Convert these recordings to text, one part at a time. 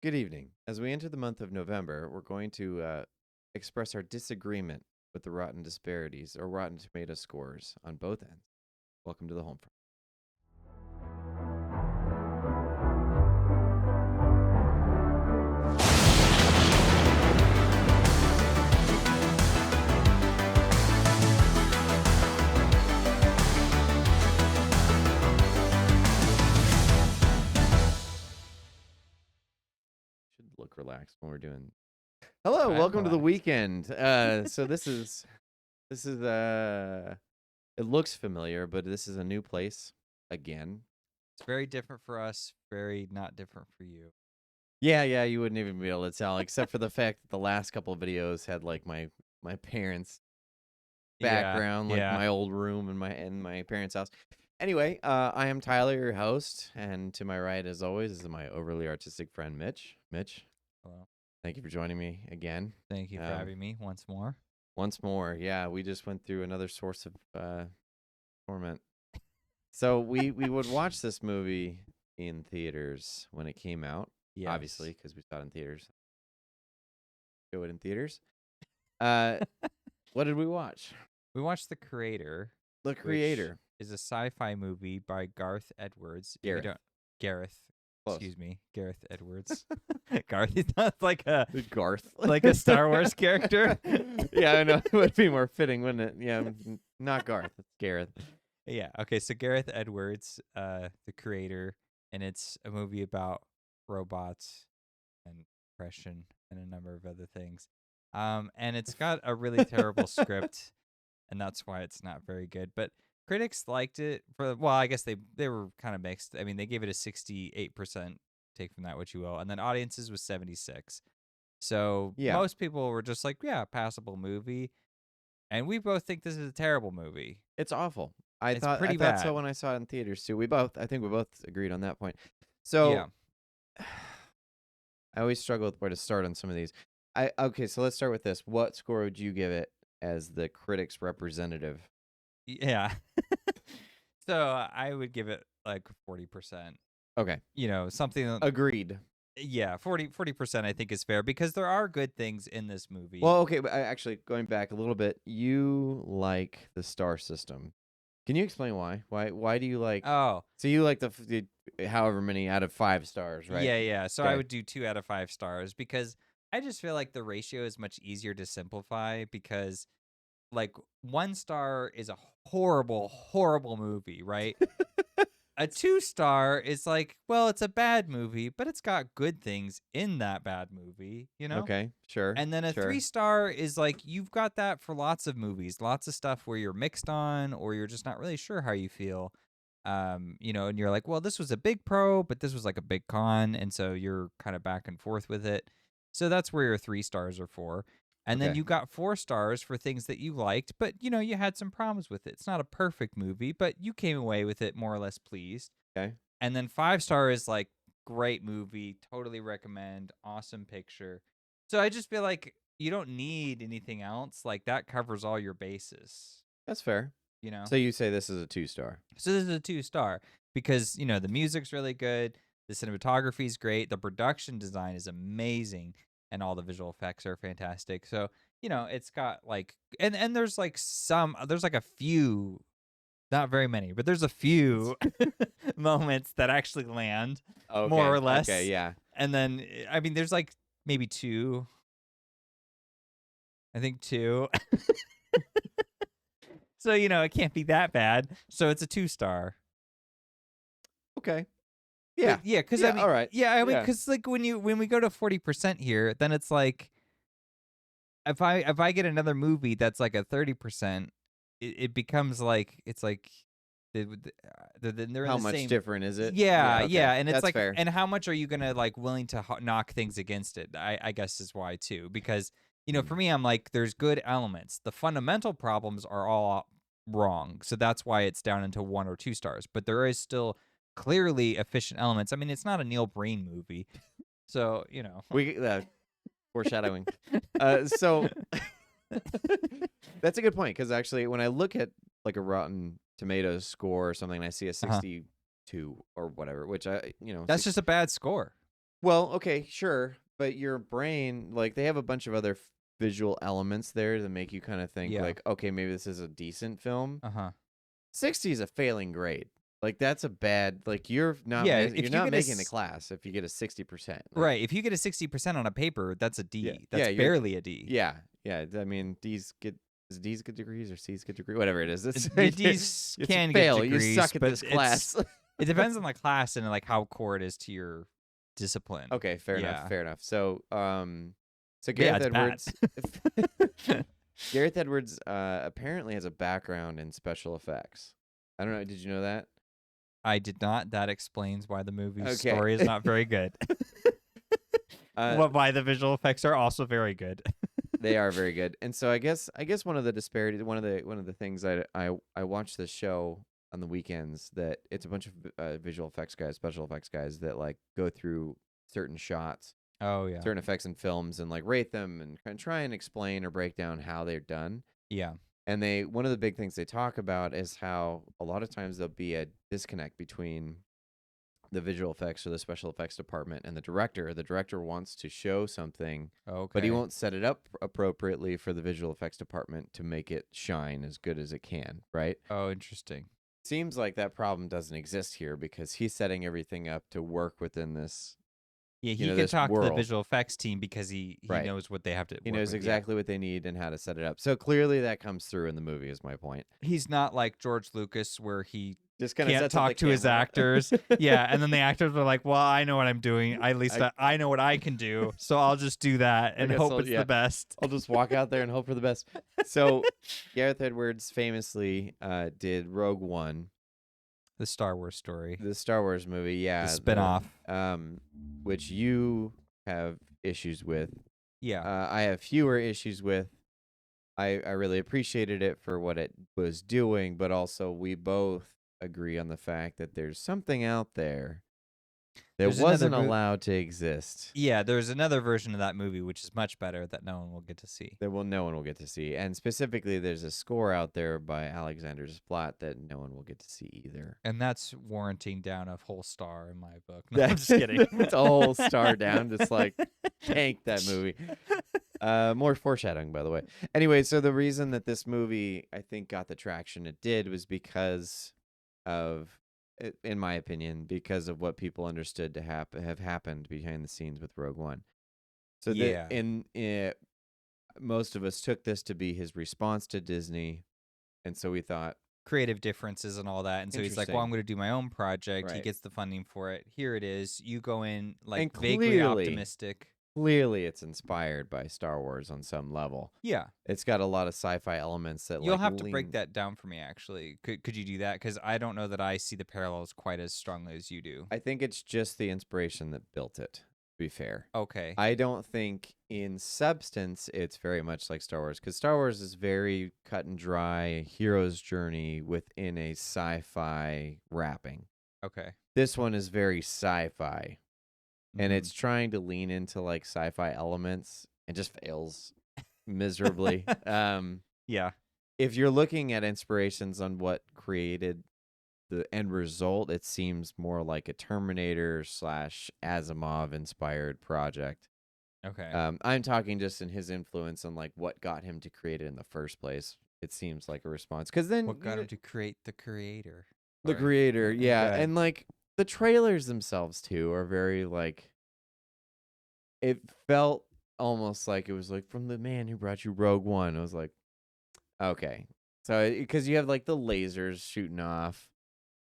Good evening. As we enter the month of November, we're going to express our disagreement with the Rotten Disparities or Rotten Tomato scores on both ends. Welcome to the HolmFront. Should look relaxed when we're doing. Hello, welcome to the weekend. So this is it looks familiar, but this is a new place again. It's very different for us, very not different for you. Yeah, you wouldn't even be able to tell, except for the fact that the last couple of videos had like my parents' background, like my old room in my parents' house. Anyway, I am Tyler, your host, and to my right, as always, is my overly artistic friend Mitch. Mitch, hello. Thank you for joining me again. Thank you for having me once more. Once more, yeah, we just went through another source of torment. So we would watch this movie in theaters when it came out, obviously, because we saw it in theaters. Show it in theaters. What did we watch? We watched The Creator. The Creator is a sci-fi movie by Garth Edwards. Gareth. Excuse me, Gareth Edwards. Garth is not like a Garth, like a Star Wars character. Yeah, I know. It would be more fitting, wouldn't it? Yeah, not Garth. It's Gareth. Yeah. Okay. So Gareth Edwards, The Creator, and it's a movie about robots and depression and a number of other things. And it's got a really terrible script, and that's why it's not very good. But critics liked it I guess they were kind of mixed. I mean, they gave it a 68%, take from that what you will, and then audiences was 76. So most people were just like, yeah, passable movie. And we both think this is a terrible movie. It's awful. I thought so when I saw it in theaters too. I think we both agreed on that point. So I always struggle with where to start on some of these. Okay, so let's start with this. What score would you give it as the critics' representative? Yeah. So I would give it like 40%. Okay. Something. Agreed. Yeah, 40% I think is fair because there are good things in this movie. Well, okay, but actually going back a little bit, you like the star system. Can you explain why? Why do you like? Oh, so you like the however many out of 5 stars, right? Yeah. So I would do 2 out of 5 stars because I just feel like the ratio is much easier to simplify because, like, 1 star is a horrible, horrible movie, right? A 2-star is like, well, it's a bad movie, but it's got good things in that bad movie, Okay, sure. And then a 3-star is like, you've got that for lots of movies, lots of stuff where you're mixed on or you're just not really sure how you feel. And you're like, well, this was a big pro, but this was like a big con. And so you're kind of back and forth with it. So that's where your 3 stars are for. And then you got 4 stars for things that you liked, but, you had some problems with it. It's not a perfect movie, but you came away with it more or less pleased. Okay. And then 5 star is like, great movie, totally recommend, awesome picture. So I just feel like you don't need anything else. Like, that covers all your bases. That's fair. So you say this is a 2-star. So this is a 2-star because, the music's really good. The cinematography is great. The production design is amazing. And all the visual effects are fantastic. So, it's got like, and there's like there's like a few, not very many, but there's a few moments that actually land more or less. Okay, yeah. And then, I mean, there's like maybe 2. I think 2. So, it can't be that bad. So it's a 2-star. Okay. Yeah, because I mean, all right. Yeah, I mean, because like when we go to 40% here, then it's like if I get another movie that's like a 30%, it becomes like it's like they're how much different is it? Yeah, and it's that's like, fair. And how much are you gonna like willing to knock things against it? I guess is why too, because for me, I'm like, there's good elements. The fundamental problems are all wrong, so that's why it's down into 1 or 2 stars. But there is still clearly efficient elements. I mean, it's not a Neil Breen movie, so we foreshadowing. So that's a good point because actually, when I look at like a Rotten Tomatoes score or something, and I see a 62 or whatever, which that's just a bad score. Well, okay, sure, but your brain, like, they have a bunch of other visual elements there to make you kind of think, Yeah. like, okay, maybe this is a decent film. Uh-huh. 60 is a failing grade. Like, that's a bad. Like, you're not Yeah, you're if you not get making the class if you get a 60%. Like, right, if you get a 60% on a paper, that's a yeah, D. yeah, That's you're barely a D. yeah. I mean, D's get degrees or C's get degree, whatever it is. It's D's it's a can get fail. You degrees, suck at but this class. it depends on the class and like how core it is to your discipline. Okay, fair enough. Fair enough. So, so But yeah, Gareth it's Edwards, bad. Gareth Edwards, apparently has a background in special effects. I don't know. Did you know that? I did not. That explains why the movie's Okay. story is not very good. Why the visual effects are also very good. They are very good. And so I guess one of the disparities, one of the things I watch this show on the weekends, that it's a bunch of visual effects guys, special effects guys that like go through certain shots, Oh yeah. certain effects in films, and like rate them and try and explain or break down how they're done. Yeah. And one of the big things they talk about is how a lot of times there'll be a disconnect between the visual effects or the special effects department and the director. The director wants to show something, Okay. but he won't set it up appropriately for the visual effects department to make it shine as good as it can, right? Oh, interesting. Seems like that problem doesn't exist here because he's setting everything up to work within this. Yeah, he You know, can this talk to the world. visual effects team because he Right. knows what they have to. He work knows with, yeah. exactly what they need and how to set it up. So clearly that comes through in the movie, is my point. He's not like George Lucas, where he Just kind of can't talk to his actors. Yeah, and then the actors are like, "Well, I know what I'm doing. At least I know what I can do, so I'll just do that and hope it's the best." I'll just walk out there and hope for the best. So Gareth Edwards famously did Rogue One, The Star Wars story, the Star Wars movie, the spinoff. Which you have issues with. Yeah. I have fewer issues with. I really appreciated it for what it was doing, but also we both agree on the fact that there's something out there that There's wasn't another allowed to exist. Yeah, there's another version of that movie which is much better that no one will get to see. That no one will get to see. And specifically, there's a score out there by Alexander Desplat that no one will get to see either. And that's warranting down a whole star in my book. No, I'm just kidding. It's a whole star down, just like tank that movie. More foreshadowing, by the way. Anyway, so the reason that this movie, I think, got the traction it did was because of, in my opinion, because of what people understood to have happened behind the scenes with Rogue One. So Yeah. most of us took this to be his response to Disney, and so we thought creative differences and all that. And so he's like, well, I'm going to do my own project. He Right. gets the funding for it. Here it is. You go in like And vaguely clearly- optimistic. clearly it's inspired by Star Wars on some level. Yeah. It's got a lot of sci-fi elements that You'll have to break that down for me, actually. Could you do that? Because I don't know that I see the parallels quite as strongly as you do. I think it's just the inspiration that built it, to be fair. Okay. I don't think in substance it's very much like Star Wars, because Star Wars is very cut and dry, hero's journey within a sci-fi wrapping. Okay. This one is very sci-fi, and Mhm. it's trying to lean into like sci-fi elements and just fails miserably. Yeah. If you're looking at inspirations on what created the end result, it seems more like a Terminator / Asimov inspired project. Okay. I'm talking just in his influence on like what got him to create it in the first place. It seems like a response, because then What got him to create the creator? the Or- creator, yeah, Okay. and like the trailers themselves too are very like. It felt almost like it was like from the man who brought you Rogue One. I was like, okay, so because you have like the lasers shooting off,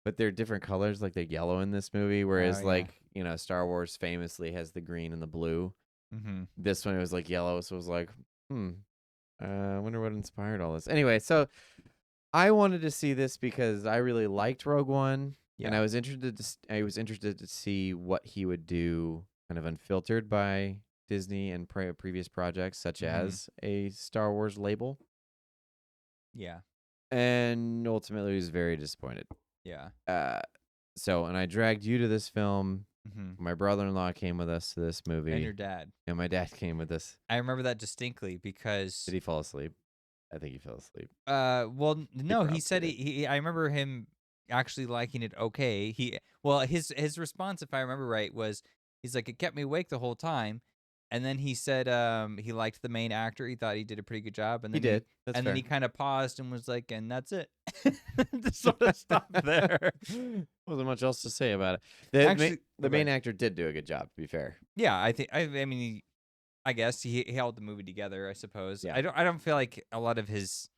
but they're different colors, like they're yellow in this movie, whereas yeah. like Star Wars famously has the green and the blue. Mm-hmm. This one it was like yellow, so it was like, I wonder what inspired all this. Anyway, so I wanted to see this because I really liked Rogue One, and Yeah. I was interested to see what he would do, kind of unfiltered by Disney and previous projects, such Mhm. as a Star Wars label. Yeah. And ultimately, was very disappointed. Yeah. And I dragged you to this film. Mm-hmm. My brother-in-law came with us to this movie, And your dad. and my dad came with us. I remember that distinctly because Did he fall asleep? I think he fell asleep. well, no, he probably said did. he I remember him actually liking it okay. His response, if I remember right, was He's like, it kept me awake the whole time. And then he said he liked the main actor. He thought he did a pretty good job. And He then did. That's and fair. then he kind of paused and was like, and that's it. Just sort of stopped there. Wasn't much else to say about it. The main actor did do a good job, to be fair. Yeah, I mean, I guess he held the movie together, I suppose. Yeah. I don't feel like a lot of his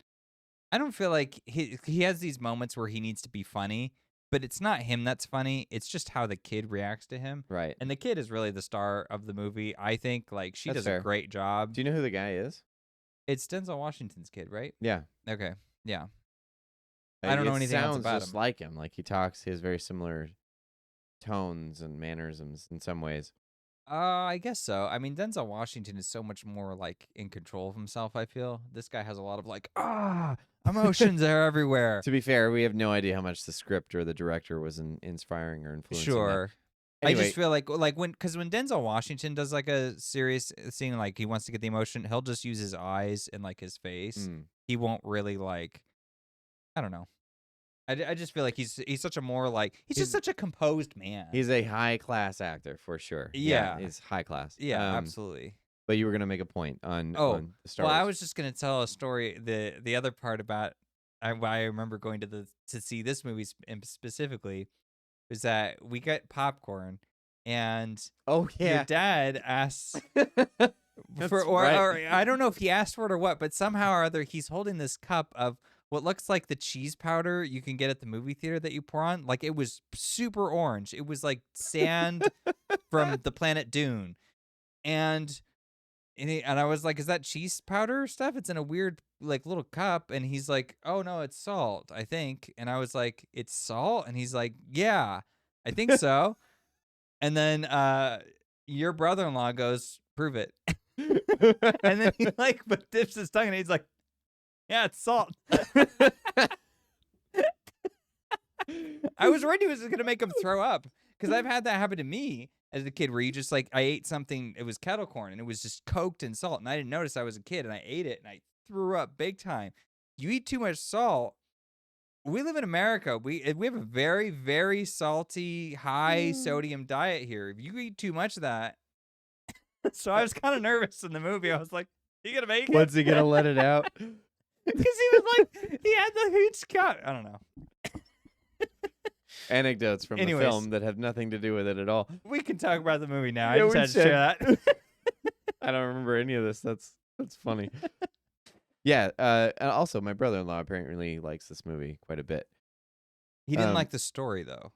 I don't feel like he has these moments where he needs to be funny, but it's not him that's funny. It's just how the kid reacts to him. Right. And the kid is really the star of the movie. I think like she That's does fair. a great job. Do you know who the guy is? It's Denzel Washington's kid, right? Yeah. Okay. Yeah. I don't know anything else about It sounds just him. like him. Like he talks, he has very similar tones and mannerisms in some ways. I guess so. I mean, Denzel Washington is so much more like in control of himself, I feel. This guy has a lot of like, emotions are everywhere. To be fair, we have no idea how much the script or the director was inspiring or influencing. Sure. Anyway, I just feel like when Denzel Washington does like a serious scene, like he wants to get the emotion, he'll just use his eyes and like his face. He won't really like, I don't know. I just feel like he's such a more like he's just such a composed man. He's a high class actor for sure. Yeah. He's high class. Yeah, absolutely. But you were gonna make a point on the Star Wars. I was just gonna tell a story. The other part about why I remember going to see this movie specifically is that we get popcorn and your dad asks for or I don't know if he asked for it or what, but somehow or other he's holding this cup of what looks like the cheese powder you can get at the movie theater that you pour on. Like it was super orange. It was like sand from the planet Dune. And I was like, is that cheese powder stuff? It's in a weird like little cup. And he's like, oh no, it's salt, I think. And I was like, it's salt? And he's like, yeah, I think so. And then your brother-in-law goes, prove it. And then he like but dips his tongue and he's like, yeah, it's salt. I was worried he was going to make him throw up because I've had that happen to me as a kid where you just like, I ate something, it was kettle corn and it was just coaked in salt and I didn't notice I was a kid and I ate it and I threw up big time. You eat too much salt. We live in America. We have a very, very salty, high sodium diet here. If you eat too much of that. So I was kind of nervous in the movie. I was like, you going to make it? When's he going to let it out? Because he was like, he had the huge cut. I don't know. Anecdotes from the film that have nothing to do with it at all. We can talk about the movie now. Yeah, I just had to share that. I don't remember any of this. That's funny. Yeah. Also, my brother-in-law apparently likes this movie quite a bit. He didn't like the story, though.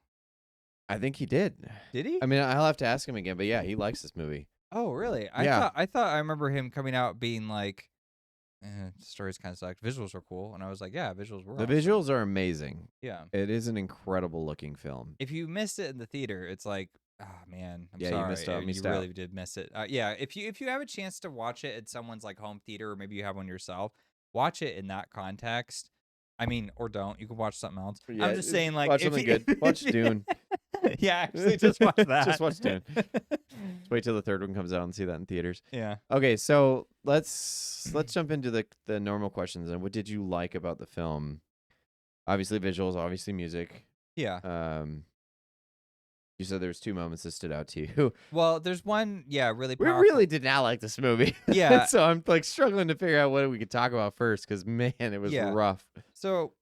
I think he did. Did he? I mean, I'll have to ask him again, but yeah, he likes this movie. Oh, really? I thought I remember him coming out being like, the stories kind of sucked. Visuals were cool. And I was like, yeah, visuals were awesome. Visuals are amazing. Yeah. It is an incredible looking film. If you missed it in the theater, it's like, oh, man, I'm sorry. You missed out. You really did miss it. Yeah, if you have a chance to watch it at someone's like home theater or maybe you have one yourself, watch it in that context. I mean, or don't. You can watch something else. Yeah, I'm just saying, like, watch something good. Watch Dune. Yeah, actually, just watch that. Just watch Dune. Just wait till the third one comes out and see that in theaters. Yeah. Okay, so let's jump into the normal questions. And what did you like about the film? Obviously visuals, obviously music. Yeah. You said there's 2 moments that stood out to you. Well, there's one, really powerful. We really did not like this movie. Yeah. So I'm like struggling to figure out what we could talk about first because man, it was rough. So,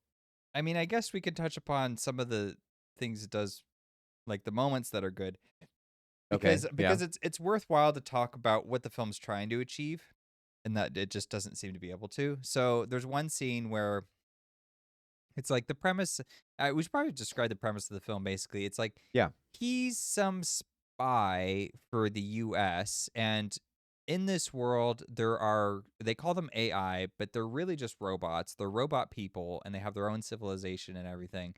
I mean, I guess we could touch upon some of the things it does, like the moments that are good. Because it's worthwhile to talk about what the film's trying to achieve and that it just doesn't seem to be able to. So there's one scene where it's like the premise, we should probably describe the premise of the film basically. It's like, he's some spy for the US and in this world they call them AI, but they're really just robots. They're robot people and they have their own civilization and everything.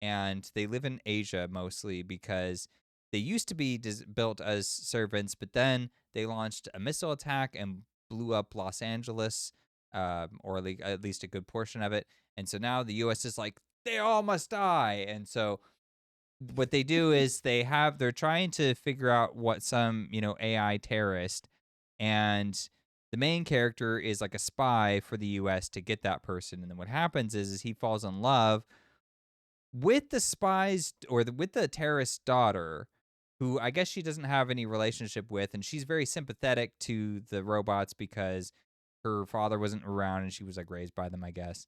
And they live in Asia mostly because they used to be built as servants, but then they launched a missile attack and blew up Los Angeles, or at least a good portion of it. And so now the U.S. is like, they all must die. And so what they do is they're trying to figure out what some, AI terrorist, and the main character is like a spy for the U.S. to get that person. And then what happens is he falls in love with the spy's or with the terrorist's daughter, who I guess she doesn't have any relationship with, and she's very sympathetic to the robots because her father wasn't around and she was like raised by them, I guess.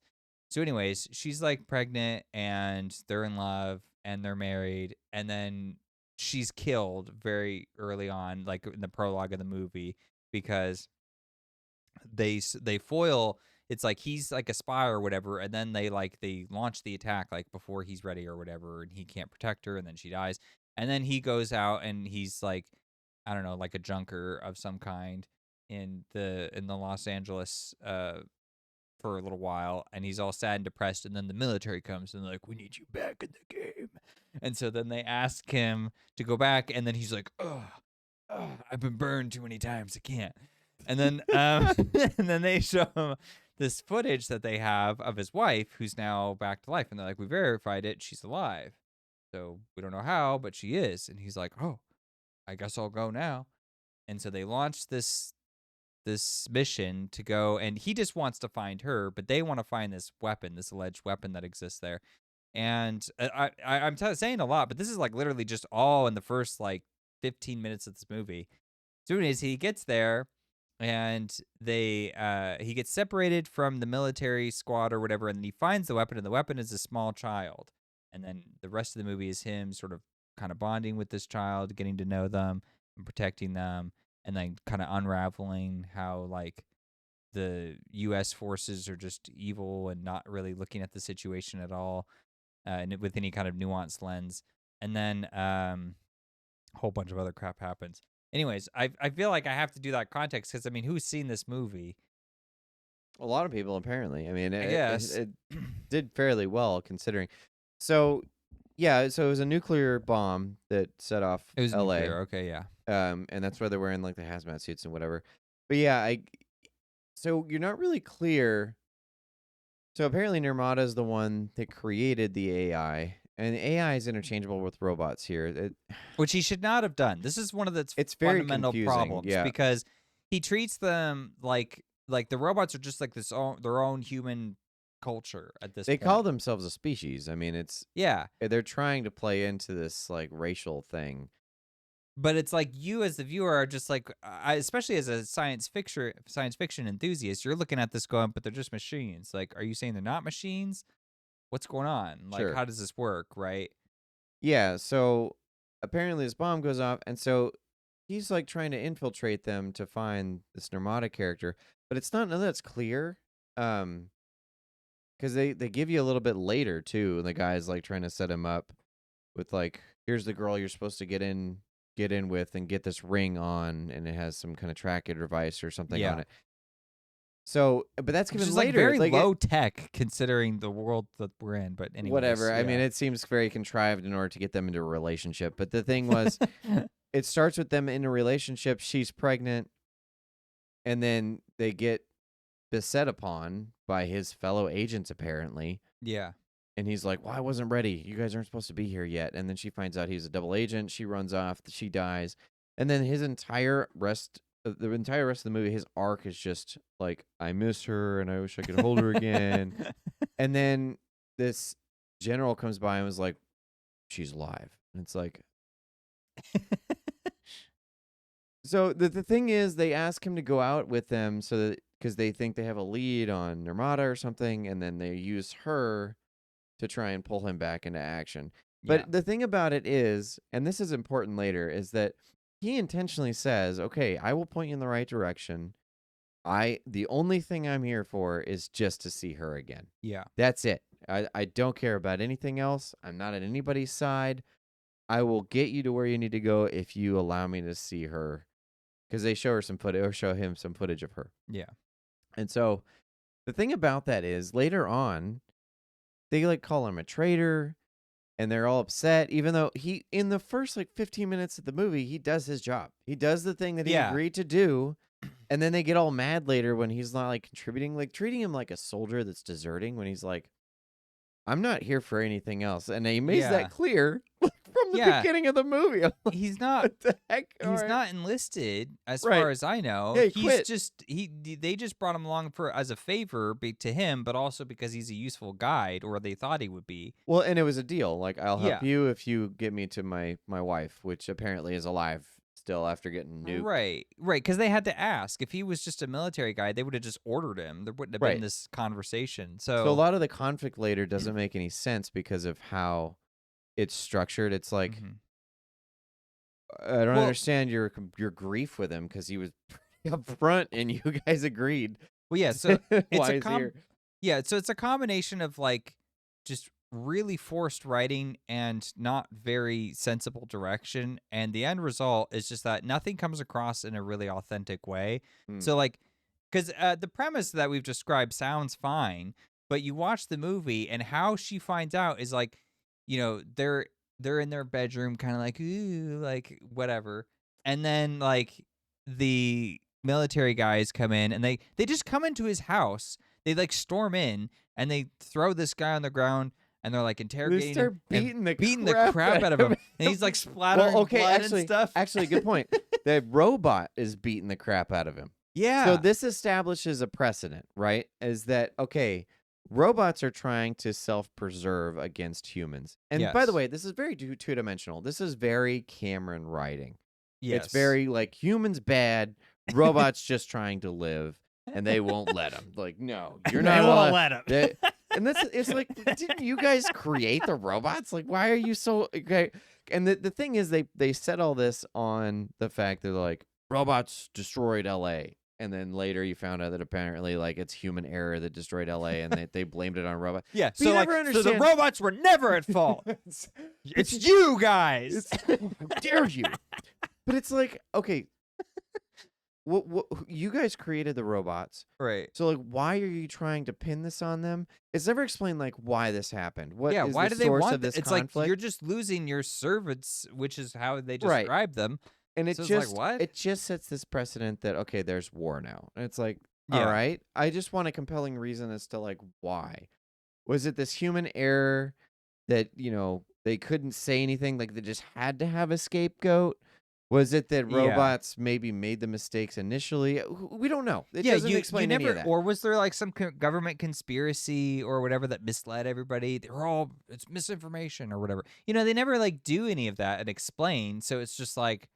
So, anyways, she's like pregnant and they're in love and they're married, and then she's killed very early on, like in the prologue of the movie, because they foil. It's like he's like a spy or whatever, and then they launch the attack like before he's ready or whatever, and he can't protect her, and then she dies, and then he goes out and he's like, I don't know, like a junker of some kind in the Los Angeles for a little while, and he's all sad and depressed, and then the military comes and they're like, we need you back in the game, and so then they ask him to go back, and then he's like, oh, I've been burned too many times, I can't. And then and then they show him this footage that they have of his wife, who's now back to life, and they're like, we verified it, she's alive, so we don't know how, but she is. And he's like, oh, I guess I'll go now. And so they launched this mission to go, and he just wants to find her, but they want to find this weapon, this alleged weapon that exists there. And I'm saying a lot, but this is like literally just all in the first like 15 minutes of this movie. Soon as he gets there, and he gets separated from the military squad or whatever, and then he finds the weapon, and the weapon is a small child. And then the rest of the movie is him sort of kind of bonding with this child, getting to know them and protecting them, and then kind of unraveling how like the U.S. forces are just evil and not really looking at the situation at all, and with any kind of nuanced lens. And then a whole bunch of other crap happens. Anyways, I feel like I have to do that context because, I mean, who's seen this movie? A lot of people, apparently. I mean, I guess. it did fairly well considering. So, yeah, so it was a nuclear bomb that set off It was L.A. nuclear. Okay, yeah. And that's why they're wearing like the hazmat suits and whatever. But yeah, so you're not really clear. So apparently Nirmata is the one that created the AI, and the AI is interchangeable with robots here. Which he should not have done. This is one of It's very fundamental confusing, problems, yeah. because he treats them like the robots are just like their own human culture at this They point. call themselves a species. I mean, Yeah. they're trying to play into this like racial thing. But it's like you as the viewer are just like, especially as a science fiction enthusiast, you're looking at this going, but they're just machines. Like, are you saying they're not machines? What's going on? Like, Sure. how does this work, right? Yeah, so apparently this bomb goes off, and so he's like trying to infiltrate them to find this Nirmata character, but it's none of that's clear. Because they give you a little bit later too. The guy's like trying to set him up with like, here's the girl you're supposed to get in with and get this ring on, and it has some kind of tracker device or something on it. So, but that's given Which is later. like very low tech considering the world that we're in. But anyways, whatever. yeah. I mean, it seems very contrived in order to get them into a relationship. But the thing was, it starts with them in a relationship. She's pregnant, and then they get beset upon by his fellow agents, apparently. Yeah. And he's like, well, I wasn't ready. You guys aren't supposed to be here yet. And then she finds out he's a double agent. She runs off. She dies. And then the entire rest of the movie, his arc is just like, I miss her and I wish I could hold her again. And then this general comes by and was like, she's alive. And it's like... So the thing is, they ask him to go out with them so that because they think they have a lead on Nirmata or something, and then they use her to try and pull him back into action. But the thing about it is, and this is important later, is that he intentionally says, okay, I will point you in the right direction. The only thing I'm here for is just to see her again. Yeah. That's it. I don't care about anything else. I'm not at anybody's side. I will get you to where you need to go if you allow me to see her. Because they show her some footage, or show him some footage of her. Yeah. And so the thing about that is, later on, they like call him a traitor, and they're all upset, even though he, in the first like 15 minutes of the movie, he does his job. He does the thing that he agreed to do. And then they get all mad later when he's not like contributing, like treating him like a soldier that's deserting, when he's like, I'm not here for anything else. And he makes that clear from the Yeah. beginning of the movie. I'm like, He's not what the heck? he's not enlisted as Right. far as I know. Yeah, he He's quit. just they just brought him along for as a favor to him, but also because he's a useful guide, or they thought he would be. Well, and it was a deal. Like, I'll help Yeah. you if you get me to my wife, which apparently is alive still after getting nuked. Right, because they had to ask. If he was just a military guy, they would have just ordered him. There wouldn't have Right. been this conversation. So a lot of the conflict later doesn't make any sense because of how it's structured. It's like, I don't understand your grief with him because he was pretty up front and you guys agreed. Well, yeah, so it's Why a is he here? yeah, so it's a combination of like just really forced writing and not very sensible direction, and the end result is just that nothing comes across in a really authentic way. Hmm. So like, because the premise that we've described sounds fine, but you watch the movie and how she finds out is like, they're in their bedroom, kind of like, ooh, like whatever, and then like the military guys come in and they just come into his house. They like storm in and they throw this guy on the ground and they're like They interrogating start him, beating the crap out of him, and he's like splattering blood and stuff. Actually, good point. The robot is beating the crap out of him. Yeah. So this establishes a precedent, right? Is that, okay, robots are trying to self-preserve against humans. And by the Yes. way, this is very two-dimensional. This is very Cameron writing. Yes. It's very like, humans bad, robots just trying to live, and they won't let them. Like, no, you're not They won't allowed. let him. And it's like, didn't you guys create the robots? Like, why are you so okay? And the thing is, they set all this on the fact that like robots destroyed L.A. And then later you found out that apparently like it's human error that destroyed L.A. and they blamed it on robots. Yeah. But you So like, never so the understand- robots were never at fault. It's you guys. How dare you? But it's like, okay, what you guys created the robots. Right. So like, why are you trying to pin this on them? It's never explained like why this happened. What is why the do they source want of this It's conflict? like you're just losing your servants, which is how they Right. describe them. And it So it's just like, what? it just sets this precedent that, okay, there's war now. And it's like, Yeah. all right, I just want a compelling reason as to like why. Was it this human error that, they couldn't say anything, like they just had to have a scapegoat? Was it that Yeah. robots maybe made the mistakes initially? We don't know. It doesn't explain you any never, of that. or was there like some government conspiracy or whatever that misled everybody? It's misinformation or whatever. They never like do any of that and explain. So it's just like,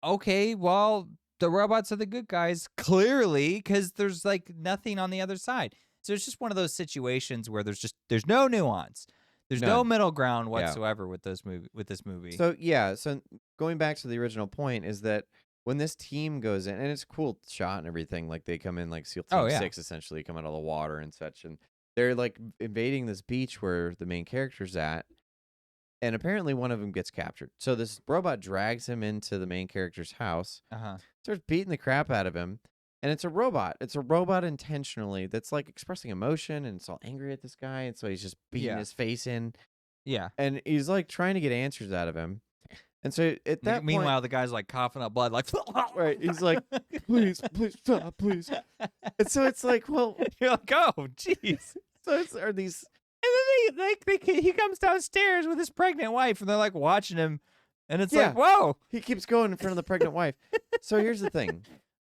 okay, well, the robots are the good guys, clearly, because there's like nothing on the other side. So it's just one of those situations where there's no nuance. There's no None. middle ground Yeah. whatsoever with this movie. So yeah, so going back to the original point is that when this team goes in, and it's a cool shot and everything, like they come in like SEAL Team Oh, yeah. 6 essentially, come out of the water and such, and they're like invading this beach where the main character's at, and apparently one of them gets captured. So this robot drags him into the main character's house, starts beating the crap out of him, and it's a robot. It's a robot intentionally that's like expressing emotion, and it's all angry at this guy, and so he's just beating Yeah. his face in, Yeah. and he's like trying to get answers out of him. And so at that point, Meanwhile, the guy's like coughing up blood, like right, he's like, please stop, please. And so it's like, well, you're like, oh, jeez. so are these? And then he comes downstairs with his pregnant wife, and they're like watching him, and it's Yeah. like, whoa. He keeps going in front of the pregnant wife. So here's the thing: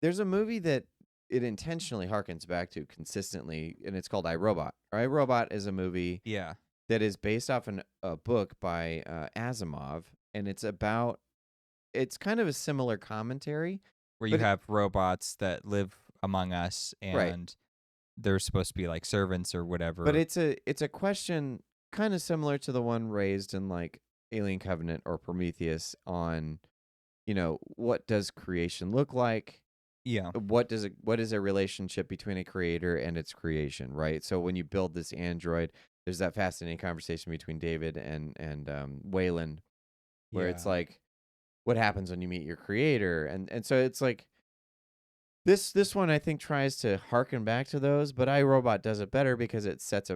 there's a movie that it intentionally harkens back to consistently, and it's called iRobot. iRobot is a movie Yeah. that is based off a book by Asimov, and it's kind of a similar commentary. Where you But have robots that live among us, and they're supposed to be like servants or whatever. But it's a question kind of similar to the one raised in like Alien Covenant or Prometheus on, what does creation look like? yeah. What is a relationship between a creator and its creation, right? So when you build this android, there's that fascinating conversation between David and Wayland, where it's Yeah. like, what happens when you meet your creator? And so it's like this one I think tries to harken back to those, but iRobot does it better because it sets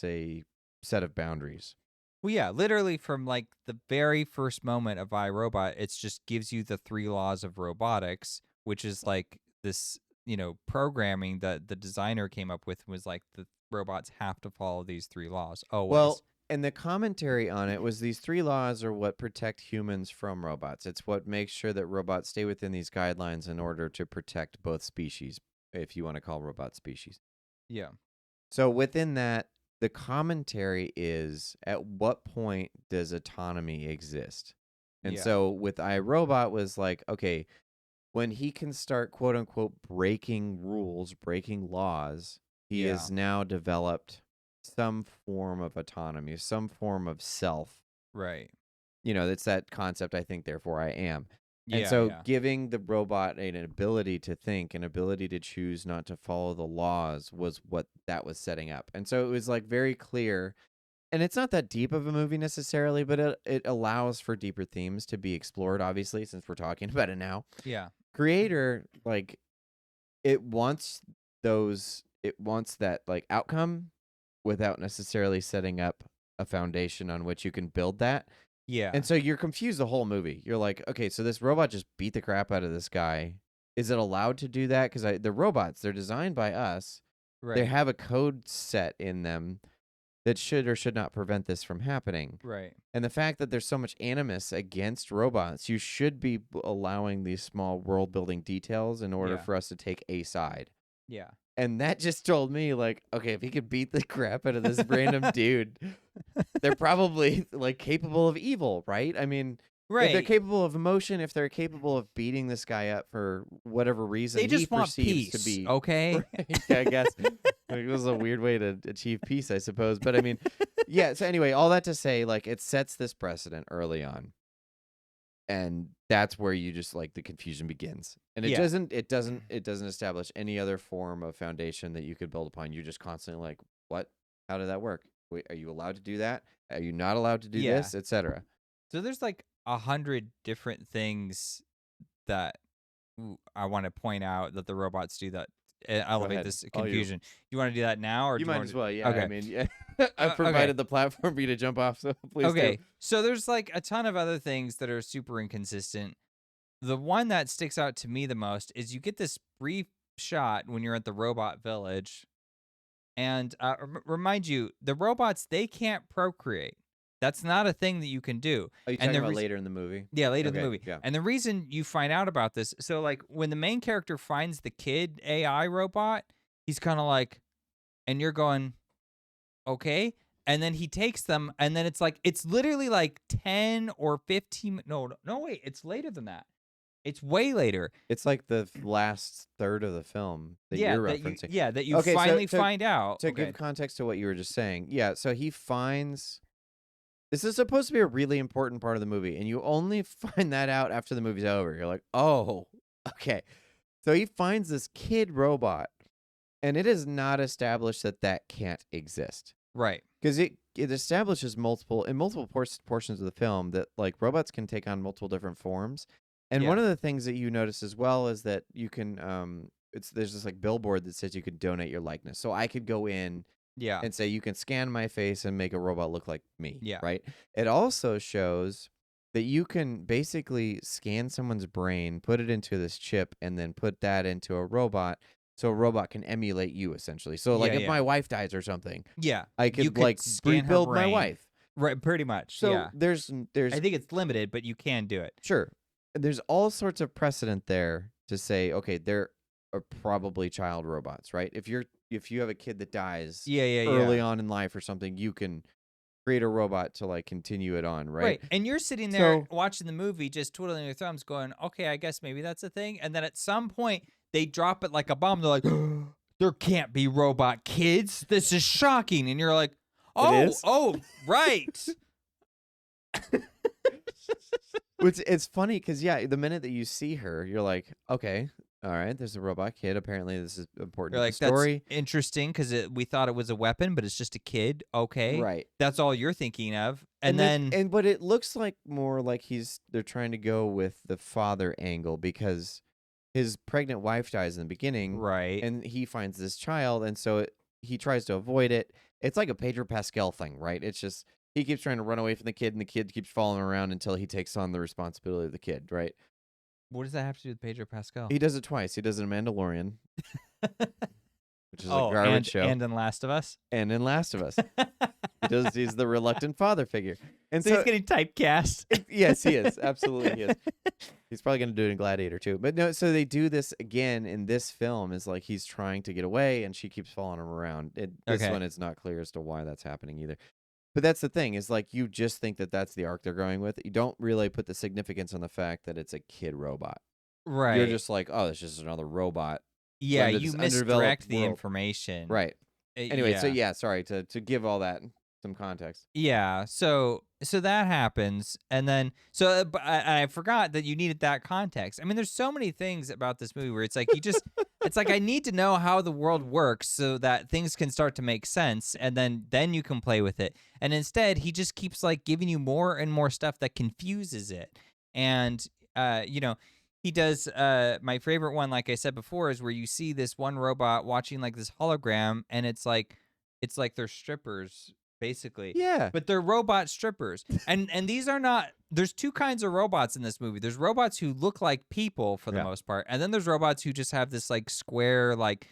a set of boundaries. Well, yeah, literally from like the very first moment of iRobot, it just gives you the 3 laws of robotics, which is like this, programming that the designer came up with was like the robots have to follow these 3 laws. Always. Well, And the commentary on it was these 3 laws are what protect humans from robots. It's what makes sure that robots stay within these guidelines in order to protect both species, if you want to call robot species. Yeah. So within that, the commentary is, at what point does autonomy exist? And so with iRobot was like, okay, when he can start quote unquote breaking rules, breaking laws, he has now developed some form of autonomy, some form of self. Right. It's that concept, I think, therefore I am. And Yeah, so yeah. giving the robot an ability to think, an ability to choose not to follow the laws was what that was setting up. And so it was like very clear. And it's not that deep of a movie necessarily, but it allows for deeper themes to be explored, obviously, since we're talking about it now. Yeah. Creator, like, it wants that like outcome without necessarily setting up a foundation on which you can build that. Yeah. And so you're confused the whole movie. You're like, okay, so this robot just beat the crap out of this guy. Is it allowed to do that? Because the robots, they're designed by us. Right. They have a code set in them that should or should not prevent this from happening. Right. And the fact that there's so much animus against robots, you should be allowing these small world-building details in order for us to take a side. Yeah. And that just told me, like, okay, if he could beat the crap out of this random dude, they're probably, like, capable of evil, right? I mean, if they're capable of emotion, if they're capable of beating this guy up for whatever reason They just he want perceives peace, to be... okay? Right? Yeah, I guess. It was a weird way to achieve peace, I suppose. But, I mean, yeah, so anyway, all that to say, like, it sets this precedent early on. And that's where you just, like, the confusion begins. And it doesn't establish any other form of foundation that you could build upon. You're just constantly like, what? How did that work? Wait, are you allowed to do that? Are you not allowed to do this? Etc. So there's like 100 different things that I want to point out that the robots do that elevate this confusion. You want to do that now, or you might as well? Yeah. Okay. I mean, yeah. I've provided the platform for you to jump off, so please do. So there's like a ton of other things that are super inconsistent. The one that sticks out to me the most is you get this brief shot when you're at the robot village, and remind you, the robots, they can't procreate. That's not a thing that you can do. Are you talking about later in the movie? Yeah, later in the movie. Yeah. And the reason you find out about this, so like when the main character finds the kid AI robot, he's kind of like, and you're going, okay. And then he takes them, and then it's literally like 10 or 15. No, wait, it's later than that. It's way later. It's like the last third of the film that you're referencing. That you finally find out. To give context to what you were just saying. Yeah, so he finds... This is supposed to be a really important part of the movie, and you only find that out after the movie's over. You're like, oh, okay. So he finds this kid robot, and it is not established that can't exist. Right. Because it establishes multiple portions of the film that, like, robots can take on multiple different forms. And one of the things that you notice as well is that you can, there's this, like, billboard that says you could donate your likeness. So I could go in and say, you can scan my face and make a robot look like me. Yeah. Right? It also shows that you can basically scan someone's brain, put it into this chip, and then put that into a robot, so a robot can emulate you, essentially. So, like, if my wife dies or something, I could like, rebuild my wife. Right, pretty much. So there's I think it's limited, but you can do it. Sure. There's all sorts of precedent there to say, okay, there are probably child robots, right? If you have a kid that dies early on in life or something, you can create a robot to, like, continue it on, right? Right. And you're sitting there watching the movie, just twiddling your thumbs, going, okay, I guess maybe that's a thing. And then at some point, they drop it like a bomb. They're like, there can't be robot kids. This is shocking. And you're like, oh, right. Which, it's funny because, the minute that you see her, you're like, okay, all right, there's a robot kid. Apparently, this is important to the story. That's interesting because we thought it was a weapon, but it's just a kid. Okay. Right. That's all you're thinking of. But it looks like more like they're trying to go with the father angle because his pregnant wife dies in the beginning. Right. And he finds this child, and so he tries to avoid it. It's like a Pedro Pascal thing, right? It's just... He keeps trying to run away from the kid, and the kid keeps following around until he takes on the responsibility of the kid, right? What does that have to do with Pedro Pascal? He does it twice. He does it in Mandalorian. which is a garbage show. And in Last of Us. And in Last of Us. He's the reluctant father figure. And so he's getting typecast. Yes, he is. Absolutely, he is. He's probably going to do it in Gladiator too. But no, so they do this again in this film. Is like he's trying to get away, and she keeps following him around. This one, it's not clear as to why that's happening either. But that's the thing, is like you just think that that's the arc they're going with. You don't really put the significance on the fact that it's a kid robot. Right. You're just like, oh, it's just another robot. Yeah, you misdirect the information. Right. Anyway, so sorry to give all that some context. Yeah, so that happens, and then but I forgot that you needed that context. I mean, there's so many things about this movie where it's like it's like I need to know how the world works so that things can start to make sense, and then you can play with it. And instead, he just keeps like giving you more and more stuff that confuses it. And he does my favorite one, like I said before, is where you see this one robot watching like this hologram, and it's like they're strippers. Basically. Yeah. But they're robot strippers. And these are not, there's two kinds of robots in this movie. There's robots who look like people for the most part. And then there's robots who just have this like square, like,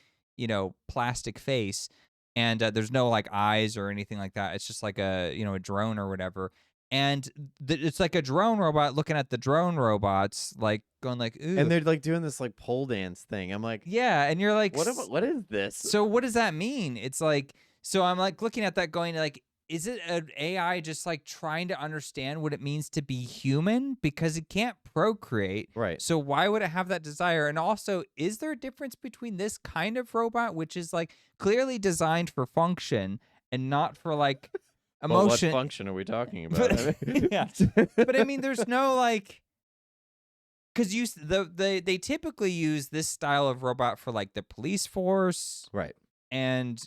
plastic face. And there's no like eyes or anything like that. It's just like a drone or whatever. And it's like a drone robot looking at the drone robots, like going like, ooh. And they're like doing this like pole dance thing. I'm like, yeah. And you're like, what is this? So what does that mean? It's like, so I'm like looking at that going like, is it an AI just like trying to understand what it means to be human? Because it can't procreate. Right. So why would it have that desire? And also, is there a difference between this kind of robot, which is like clearly designed for function and not for like emotion? Well, what function are we talking about? Yeah. But I mean, there's no like, because they typically use this style of robot for like the police force. Right. And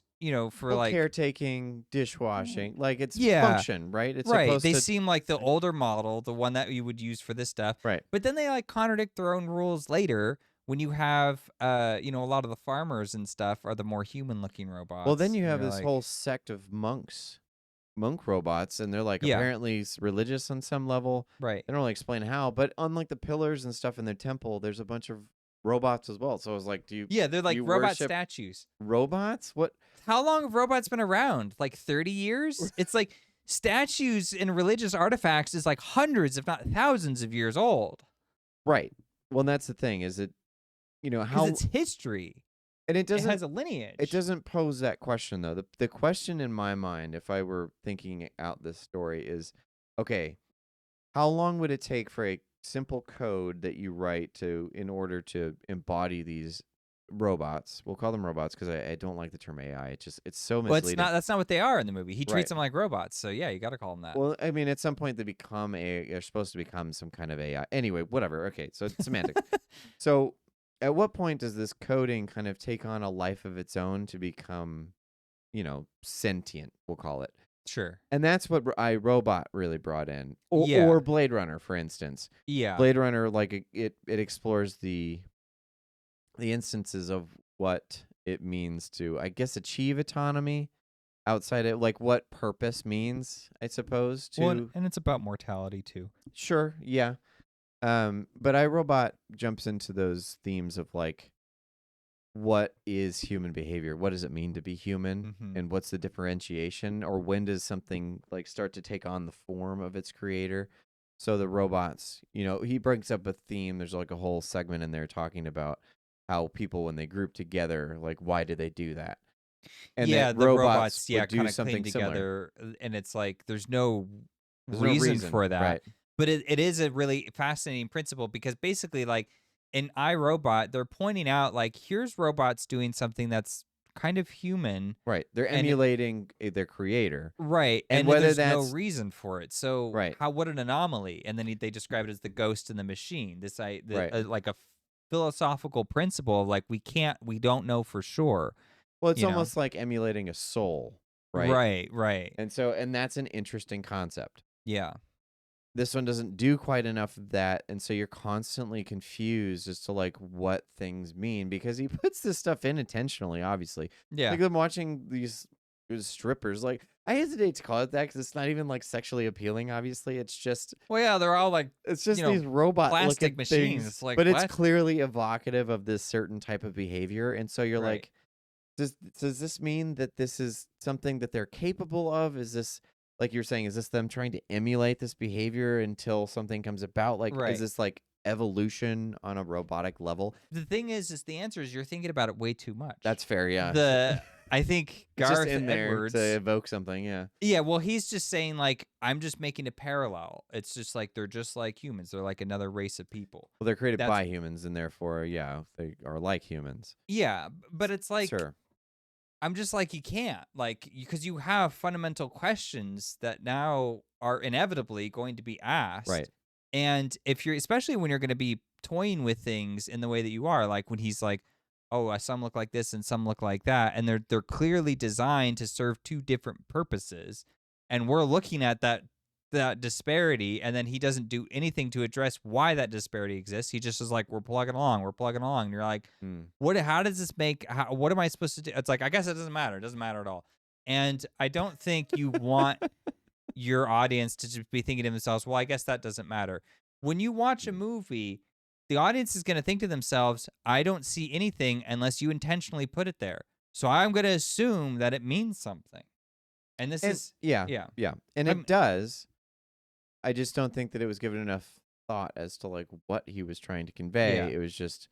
for like caretaking, dishwashing, like it's function, right? It's right. Supposed they to... seem like the older model, the one that you would use for this stuff, right? But then they like contradict their own rules later when you have, a lot of the farmers and stuff are the more human-looking robots. Well, then you have this whole sect of monk robots, and they're like apparently religious on some level, right? They don't really explain how, but on like the pillars and stuff in their temple, there's a bunch of robots as well. So I was like, they're like robot statues. Robots? What? How long have robots been around? Like 30 years? It's like statues and religious artifacts is like hundreds, if not thousands of years old. Right. Well, that's the thing, is it, how it's history. And it has a lineage. It doesn't pose that question though. The question in my mind, if I were thinking out this story, is, okay, how long would it take for a simple code that you write in order to embody these robots? We'll call them robots because I don't like the term AI. It's so misleading. Well, that's not what they are in the movie. He treats them like robots. So yeah, you got to call them that. Well, I mean, at some point they're supposed to become some kind of AI. Anyway, whatever. Okay, so it's semantics. So at what point does this coding kind of take on a life of its own to become, sentient, we'll call it? Sure. And that's what iRobot really brought in. Or Blade Runner, for instance. Yeah. Blade Runner, like it explores the instances of what it means to, I guess, achieve autonomy outside of like what purpose means, I suppose. And it's about mortality too. Sure, yeah. But iRobot jumps into those themes of like, what is human behavior? What does it mean to be human? Mm-hmm. And what's the differentiation? Or when does something like start to take on the form of its creator? So the robots, he brings up a theme. There's like a whole segment in there talking about how people, when they group together, like, why do they do that? And the robots would do kind of something clean together, similar. and it's like there's no no reason for that. Right. But it is a really fascinating principle because basically, like in iRobot, they're pointing out like here's robots doing something that's kind of human. Right. They're emulating their creator. Right. And whether there's that's no reason for it. So what an anomaly. And then they describe it as the ghost in the machine. This like a philosophical principle of like we don't know for sure. Well, it's almost like emulating a soul, right? Right. And that's an interesting concept. Yeah. This one doesn't do quite enough of that, and so you're constantly confused as to like what things mean because he puts this stuff in intentionally, obviously. Yeah. Like I'm watching these strippers. Like I hesitate to call it that because it's not even like sexually appealing. Obviously, it's just they're all like it's just these robot plastic machines. Things, like, but it's clearly evocative of this certain type of behavior, and so you're like, Does this mean that this is something that they're capable of? Is this, like you're saying, is this them trying to emulate this behavior until something comes about? Like, is Right. this like evolution on a robotic level? The thing is the answer is you're thinking about it way too much. That's fair, yeah. I think It's just Gareth in there Edwards. to evoke something, yeah. Yeah, well, he's just saying, like, I'm just making a parallel. It's just like they're just like humans. They're like another race of people. Well, they're created That's by humans, and therefore, yeah, they are like humans. yeah, but it's like Sure. I'm just like you can't like because you have fundamental questions that now are inevitably going to be asked. Right. And if you're especially when you're going to be toying with things in the way that you are, like when he's like, "Oh, some look like this and some look like that," and they're clearly designed to serve two different purposes, and we're looking at that disparity, and then he doesn't do anything to address why that disparity exists. He just is like, we're plugging along, and you're like, Mm. what? How does this make? What am I supposed to do? It's like, I guess it doesn't matter. It doesn't matter at all. And I don't think you want your audience to just be thinking to themselves, well, I guess that doesn't matter. When you watch a movie, the audience is going to think to themselves, I don't see anything unless you intentionally put it there. So I'm going to assume that it means something. And this is yeah. And I'm- it does. I just don't think that it was given enough thought as to like what he was trying to convey. Yeah. It was just,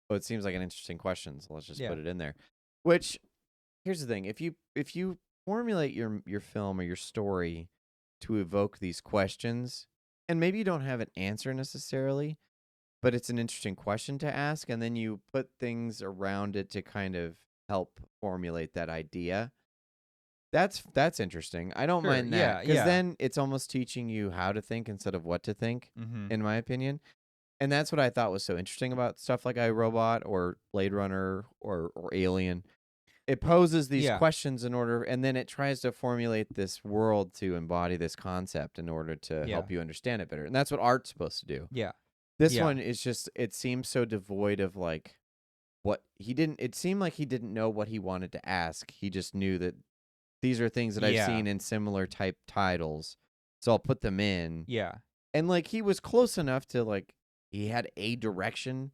oh, it seems like an interesting question, so let's just Yeah. put it in there. Which, here's the thing: if you formulate your film or your story to evoke these questions, and maybe you don't have an answer necessarily, but it's an interesting question to ask, and then you put things around it to kind of help formulate that idea. That's interesting. I don't Sure, mind that yeah, because yeah. then it's almost teaching you how to think instead of what to think, Mhm. in my opinion. And that's what I thought was so interesting about stuff like iRobot or Blade Runner or Alien. It poses these Yeah. questions in order, and then it tries to formulate this world to embody this concept in order to help you understand it better. And that's what art's supposed to do. Yeah. This Yeah. one is just, it seems so devoid of like what he didn't, it seemed like he didn't know what he wanted to ask. He just knew that these are things that I've Yeah. seen in similar type titles, so I'll put them in. Yeah. And like he was close enough to like he had a direction.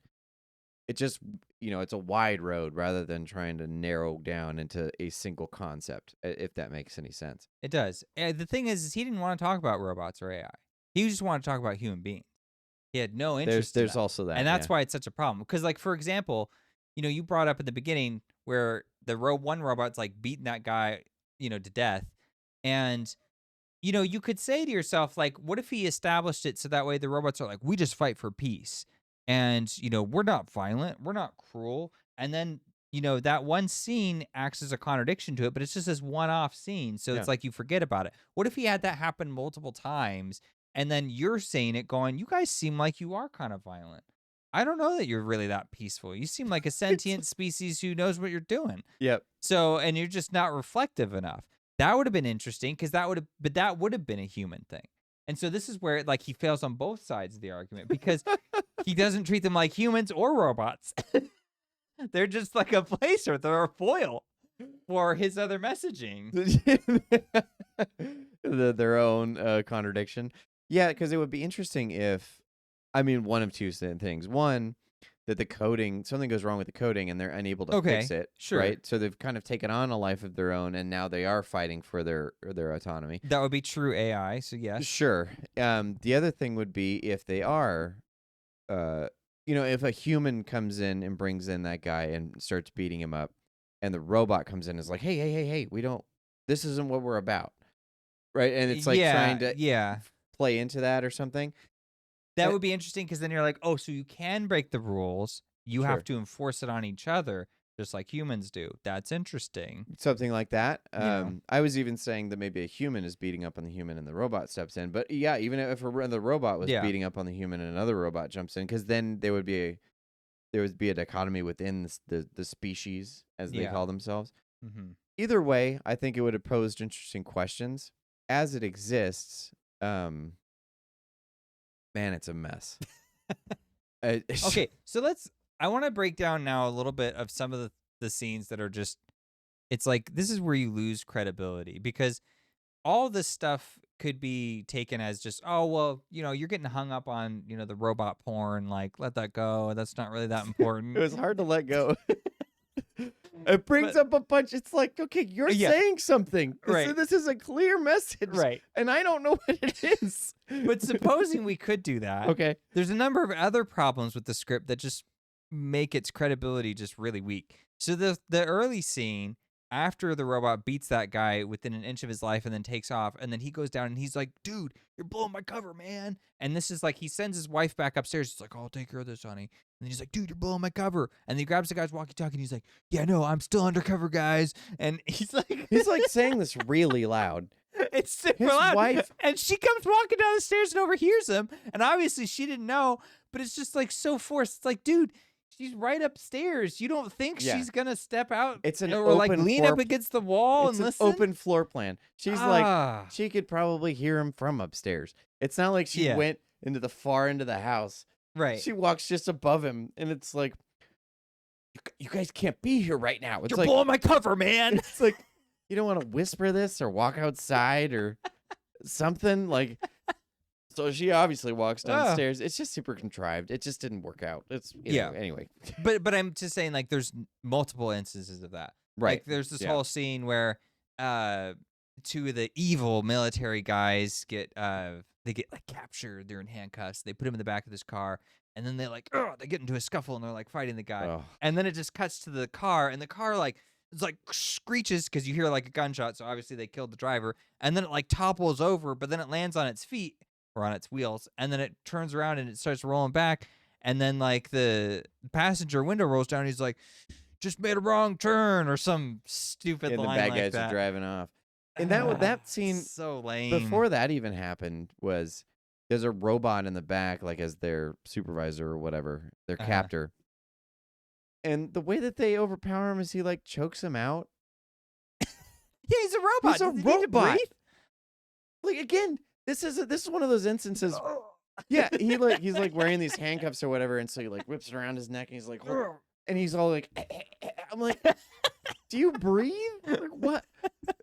It just, it's a wide road rather than trying to narrow down into a single concept, if that makes any sense. It does. The thing is he didn't want to talk about robots or AI. He just wanted to talk about human beings. He had no interest in There's that. also that. And that's yeah. why it's such a problem. Because, like, for example, you brought up at the beginning where the one robot's like beating that guy, to death. And, you could say to yourself, like, what if he established it so that way the robots are like, we just fight for peace. And, we're not violent. We're not cruel. And then, that one scene acts as a contradiction to it, but it's just this one-off scene. So it's Yeah. like you forget about it. What if he had that happen multiple times? And then you're saying it going, you guys seem like you are kind of violent. I don't know that you're really that peaceful. You seem like a sentient species who knows what you're doing. Yep. So, and you're just not reflective enough. That would have been interesting because that would have been a human thing. And so this is where like he fails on both sides of the argument because he doesn't treat them like humans or robots. They're just like a placer. They're a foil for his other messaging. Their own contradiction. Yeah, because it would be interesting if, one of two things. One, that the coding, something goes wrong with the coding and they're unable to fix it. Sure. Right? So they've kind of taken on a life of their own and now they are fighting for their autonomy. That would be true AI. So yes. Sure. The other thing would be if they are, if a human comes in and brings in that guy and starts beating him up and the robot comes in and is like, hey, this isn't what we're about. Right? And it's like trying to play into that or something. That would be interesting because then you're like, oh, so you can break the rules. You have to enforce it on each other just like humans do. That's interesting. Something like that. I was even saying that maybe a human is beating up on the human and the robot steps in. But yeah, even if the robot was beating up on the human and another robot jumps in, because then there would be a dichotomy within the species, as they call themselves. Mm-hmm. Either way, I think it would have posed interesting questions. As it exists, man, it's a mess. Okay, so I want to break down now a little bit of some of the scenes that are just, it's like, this is where you lose credibility because all this stuff could be taken as just, oh, well, you're getting hung up on, the robot porn, like, let that go. That's not really that important. It was hard to let go. It brings up a bunch. It's like, okay, you're saying something. Right. This is a clear message. Right. And I don't know what it is. But supposing we could do that, Okay. there's a number of other problems with the script that just make its credibility just really weak. So the early scene after the robot beats that guy within an inch of his life and then takes off, and then he goes down and he's like, dude, you're blowing my cover, man. And this is like, he sends his wife back upstairs. He's like, I'll take care of this, honey. And he's like, dude, you're blowing my cover. And he grabs the guy's walkie-talkie and he's like, yeah, no, I'm still undercover, guys. And he's like saying this really loud. It's super loud. Wife, and she comes walking down the stairs and overhears him. And obviously she didn't know, but it's just like so forced. It's like, dude, she's right upstairs. You don't think she's gonna step out? It's an or like lean up against the wall and listen. Open floor plan. She's like, she could probably hear him from upstairs. It's not like she went into the far end of the house. Right. She walks just above him, and it's like, you guys can't be here right now. It's You're blowing my cover, man. It's like, you don't want to whisper this or walk outside or something like. So she obviously walks downstairs. It's just super contrived. It just didn't work out. It's anyway. But I'm just saying, like, there's multiple instances of that. Right. Like, there's this whole scene where two of the evil military guys get like captured. They're in handcuffs. They put him in the back of this car, and then they get into a scuffle and they're like fighting the guy. Oh. And then it just cuts to the car, and the car it's like screeches because you hear like a gunshot. So obviously they killed the driver, and then it like topples over, but then it lands on its feet. Or on its wheels, and then it turns around and it starts rolling back, and then like the passenger window rolls down and he's like, just made a wrong turn or some stupid line like that. And the bad guys are driving off. And that scene, so lame. Before that even happened, was there's a robot in the back, like as their supervisor or whatever, their captor. And the way that they overpower him is he like chokes him out. Yeah, he's a robot. He's a robot. Like, again, this is one of those instances. Yeah, he's like wearing these handcuffs or whatever, and so he like whips it around his neck, and he's like, and he's all like, I'm like, do you breathe? Like, what?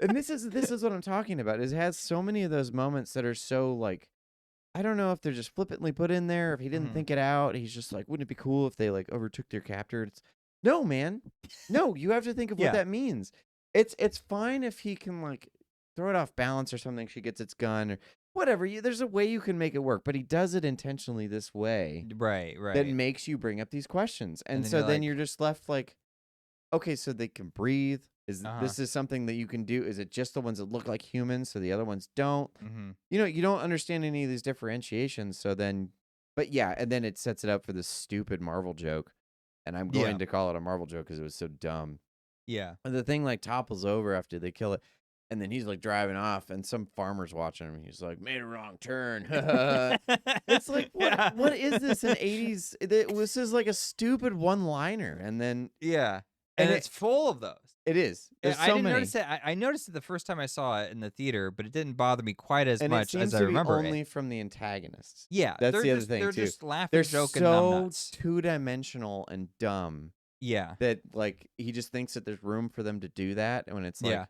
And this is what I'm talking about. It has so many of those moments that are so like, I don't know if they're just flippantly put in there, if he didn't think it out. He's just like, wouldn't it be cool if they like overtook their captor? No, man, no. You have to think of what that means. It's fine if he can like throw it off balance or something. She gets its gun or whatever. There's a way you can make it work, but he does it intentionally this way. Right. That makes you bring up these questions. And so then you're just left like, okay, so they can breathe. This is something that you can do? Is it just the ones that look like humans so the other ones don't? Mm-hmm. You know, you don't understand any of these differentiations. So then, but yeah, and then it sets it up for this stupid Marvel joke. And I'm going to call it a Marvel joke because it was so dumb. Yeah. And the thing like topples over after they kill it. And then he's like driving off, and some farmer's watching him. He's like, made a wrong turn. It's like, what is this in 80s? This is like a stupid one-liner. And then... Yeah. And it's full of those. It is. There's I so didn't many. notice it. I noticed it the first time I saw it in the theater, but it didn't bother me quite as and much it seems as I remember to be only from the antagonists. Yeah. That's the other thing, they're too. Just laughing, they're joking, so numbnuts. two-dimensional and dumb. Yeah. That, like, he just thinks that there's room for them to do that. And when it's like...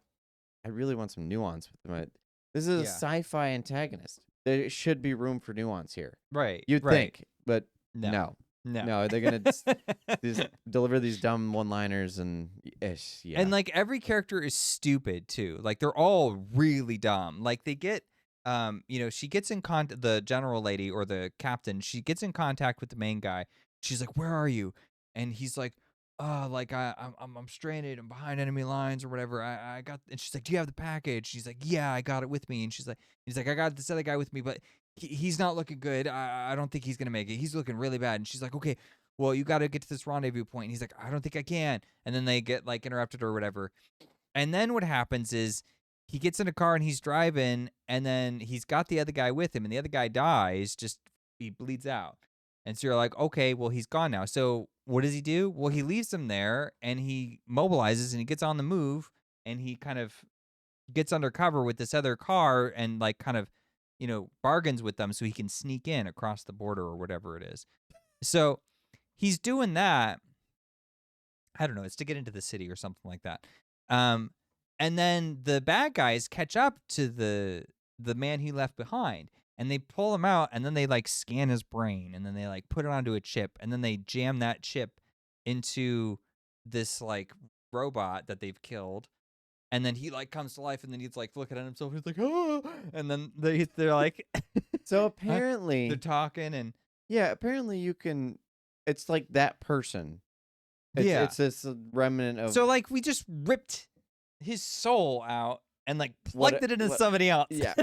I really want some nuance with them. This is a sci-fi antagonist. There should be room for nuance here. Right. You'd think, but no. They're going to deliver these dumb one-liners and ish. Yeah. And like every character is stupid too. Like they're all really dumb. Like they get, she gets in contact, the general lady or the captain, she gets in contact with the main guy. She's like, "Where are you?" And he's like, like I'm stranded. I'm behind enemy lines or whatever. I got, and she's like, "Do you have the package?" She's like, "Yeah, I got it with me." And he's like, "I got this other guy with me, but he's not looking good. I don't think he's gonna make it. He's looking really bad." And she's like, "Okay, well, you got to get to this rendezvous point." And he's like, "I don't think I can." And then they get like interrupted or whatever. And then what happens is he gets in a car and he's driving, and then he's got the other guy with him, and the other guy dies. Just he bleeds out. And so you're like, okay, well, he's gone now. So what does he do? Well, he leaves him there, and he mobilizes, and he gets on the move, and he kind of gets undercover with this other car and, like, kind of, bargains with them so he can sneak in across the border or whatever it is. So he's doing that. I don't know. It's to get into the city or something like that. And then the bad guys catch up to the man he left behind. And they pull him out, and then they, like, scan his brain, and then they, like, put it onto a chip, and then they jam that chip into this, like, robot that they've killed. And then he like comes to life, and then he's like looking at himself. He's like, oh, and then they're like, So they're apparently, talking, and apparently you can. It's like that person. yeah, It's this remnant of. so like we just ripped his soul out and like plugged it into what- somebody else. Yeah.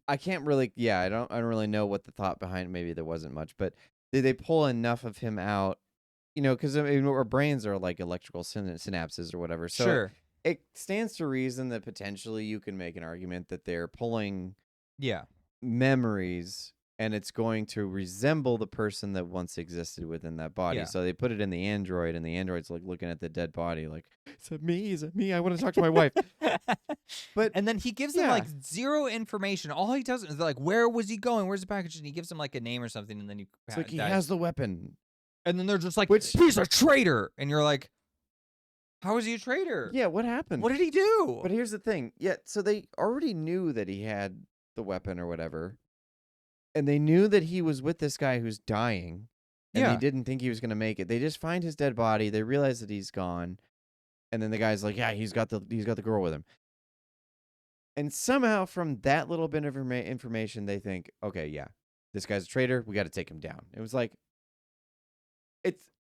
I can't really. Yeah, I don't really know what the thought behind. Maybe there wasn't much, but did they pull enough of him out? You know, because I mean, our brains are like electrical synapses or whatever. So Sure. it stands to reason that potentially you can make an argument that they're pulling Yeah. memories, and it's going to resemble the person that once existed within that body. Yeah. So they put it in the android, and the android's like looking at the dead body, like, "Is it me? Is it me? I want to talk to my wife." But and then he gives them like zero information. All he does is like, where was he going? Where's the package? And he gives them like a name or something, and then it's like he has the weapon. And then they're just like, Which- he's a traitor. And you're like, how is he a traitor? Yeah, what happened? What did he do? But here's the thing. Yeah, so they already knew that he had the weapon or whatever. And they knew that he was with this guy who's dying. And Yeah. they didn't think he was going to make it. They just find his dead body. They realize that he's gone. And then the guy's like, "Yeah, he's got the girl with him." And somehow from that little bit of information, they think, "Okay, yeah, this guy's a traitor. We got to take him down." It was like,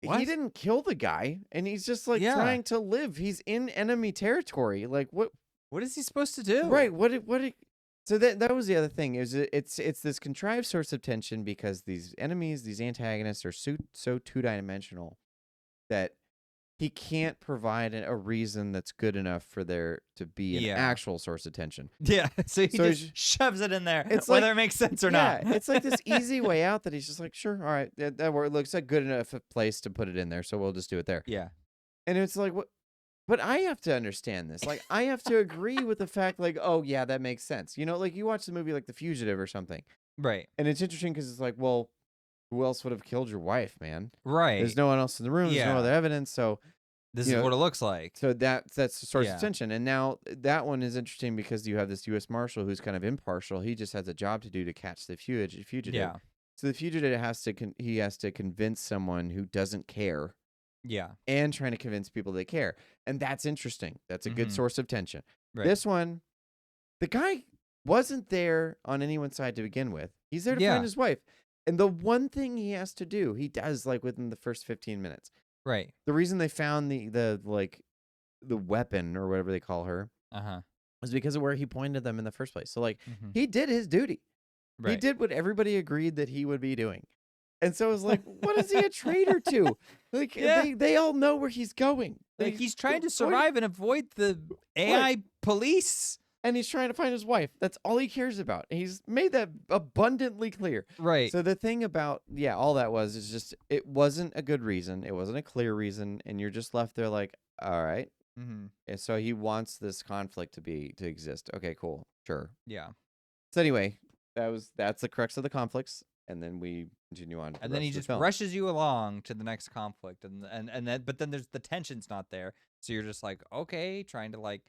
What? he didn't kill the guy, and he's just like Yeah. trying to live. He's in enemy territory. Like what? What is he supposed to do? Right. So that was the other thing. It's this contrived source of tension because these enemies, these antagonists, are so two-dimensional that he can't provide a reason that's good enough for there to be an Yeah. actual source of tension. Yeah. So he So just shoves it in there, It's whether like- it makes sense or Yeah, not. it's like this easy way out that he's just like, "Sure, all right, that looks like good enough a place to put it in there, so we'll just do it there." Yeah. And it's like, what? But I have to understand this. Like, I have to agree with the fact, like, oh yeah, that makes sense. You know, like you watch the movie like The Fugitive or something, Right. and it's interesting because it's like, well, who else would have killed your wife, man? Right. There's no one else in the room. There's Yeah. no other evidence. So This you is know, what it looks like. So that's the source Yeah. of tension. And now that one is interesting because you have this U.S. Marshal who's kind of impartial. He just has a job to do to catch the fugitive. Yeah. So the fugitive has to convince someone who doesn't care Yeah. and trying to convince people they care. And that's interesting. That's a good Mhm. source of tension. Right. This one, the guy wasn't there on anyone's side to begin with. He's there to Yeah. find his wife. And the one thing he has to do, he does like within the first 15 minutes. Right. The reason they found the weapon or whatever they call her Uh-huh. was because of where he pointed them in the first place. So like Mhm. he did his duty. He Right. did what everybody agreed that he would be doing. And so it was like, what is he a traitor to? Like Yeah. they all know where he's going. Like he's trying to What- survive and avoid the AI police. and he's trying to find his wife. That's all he cares about. And he's made that abundantly clear. Right. So the thing about all that is just it wasn't a good reason. It wasn't a clear reason, and you're just left there like, all right. Mm-hmm. And so he wants this conflict to exist. Okay, cool, sure. Yeah. So anyway, that's the crux of the conflicts, and then we continue on. To the And then rest he of the just film. rushes you along to the next conflict, and then but then there's the tension's not there, so you're just like, okay, trying to like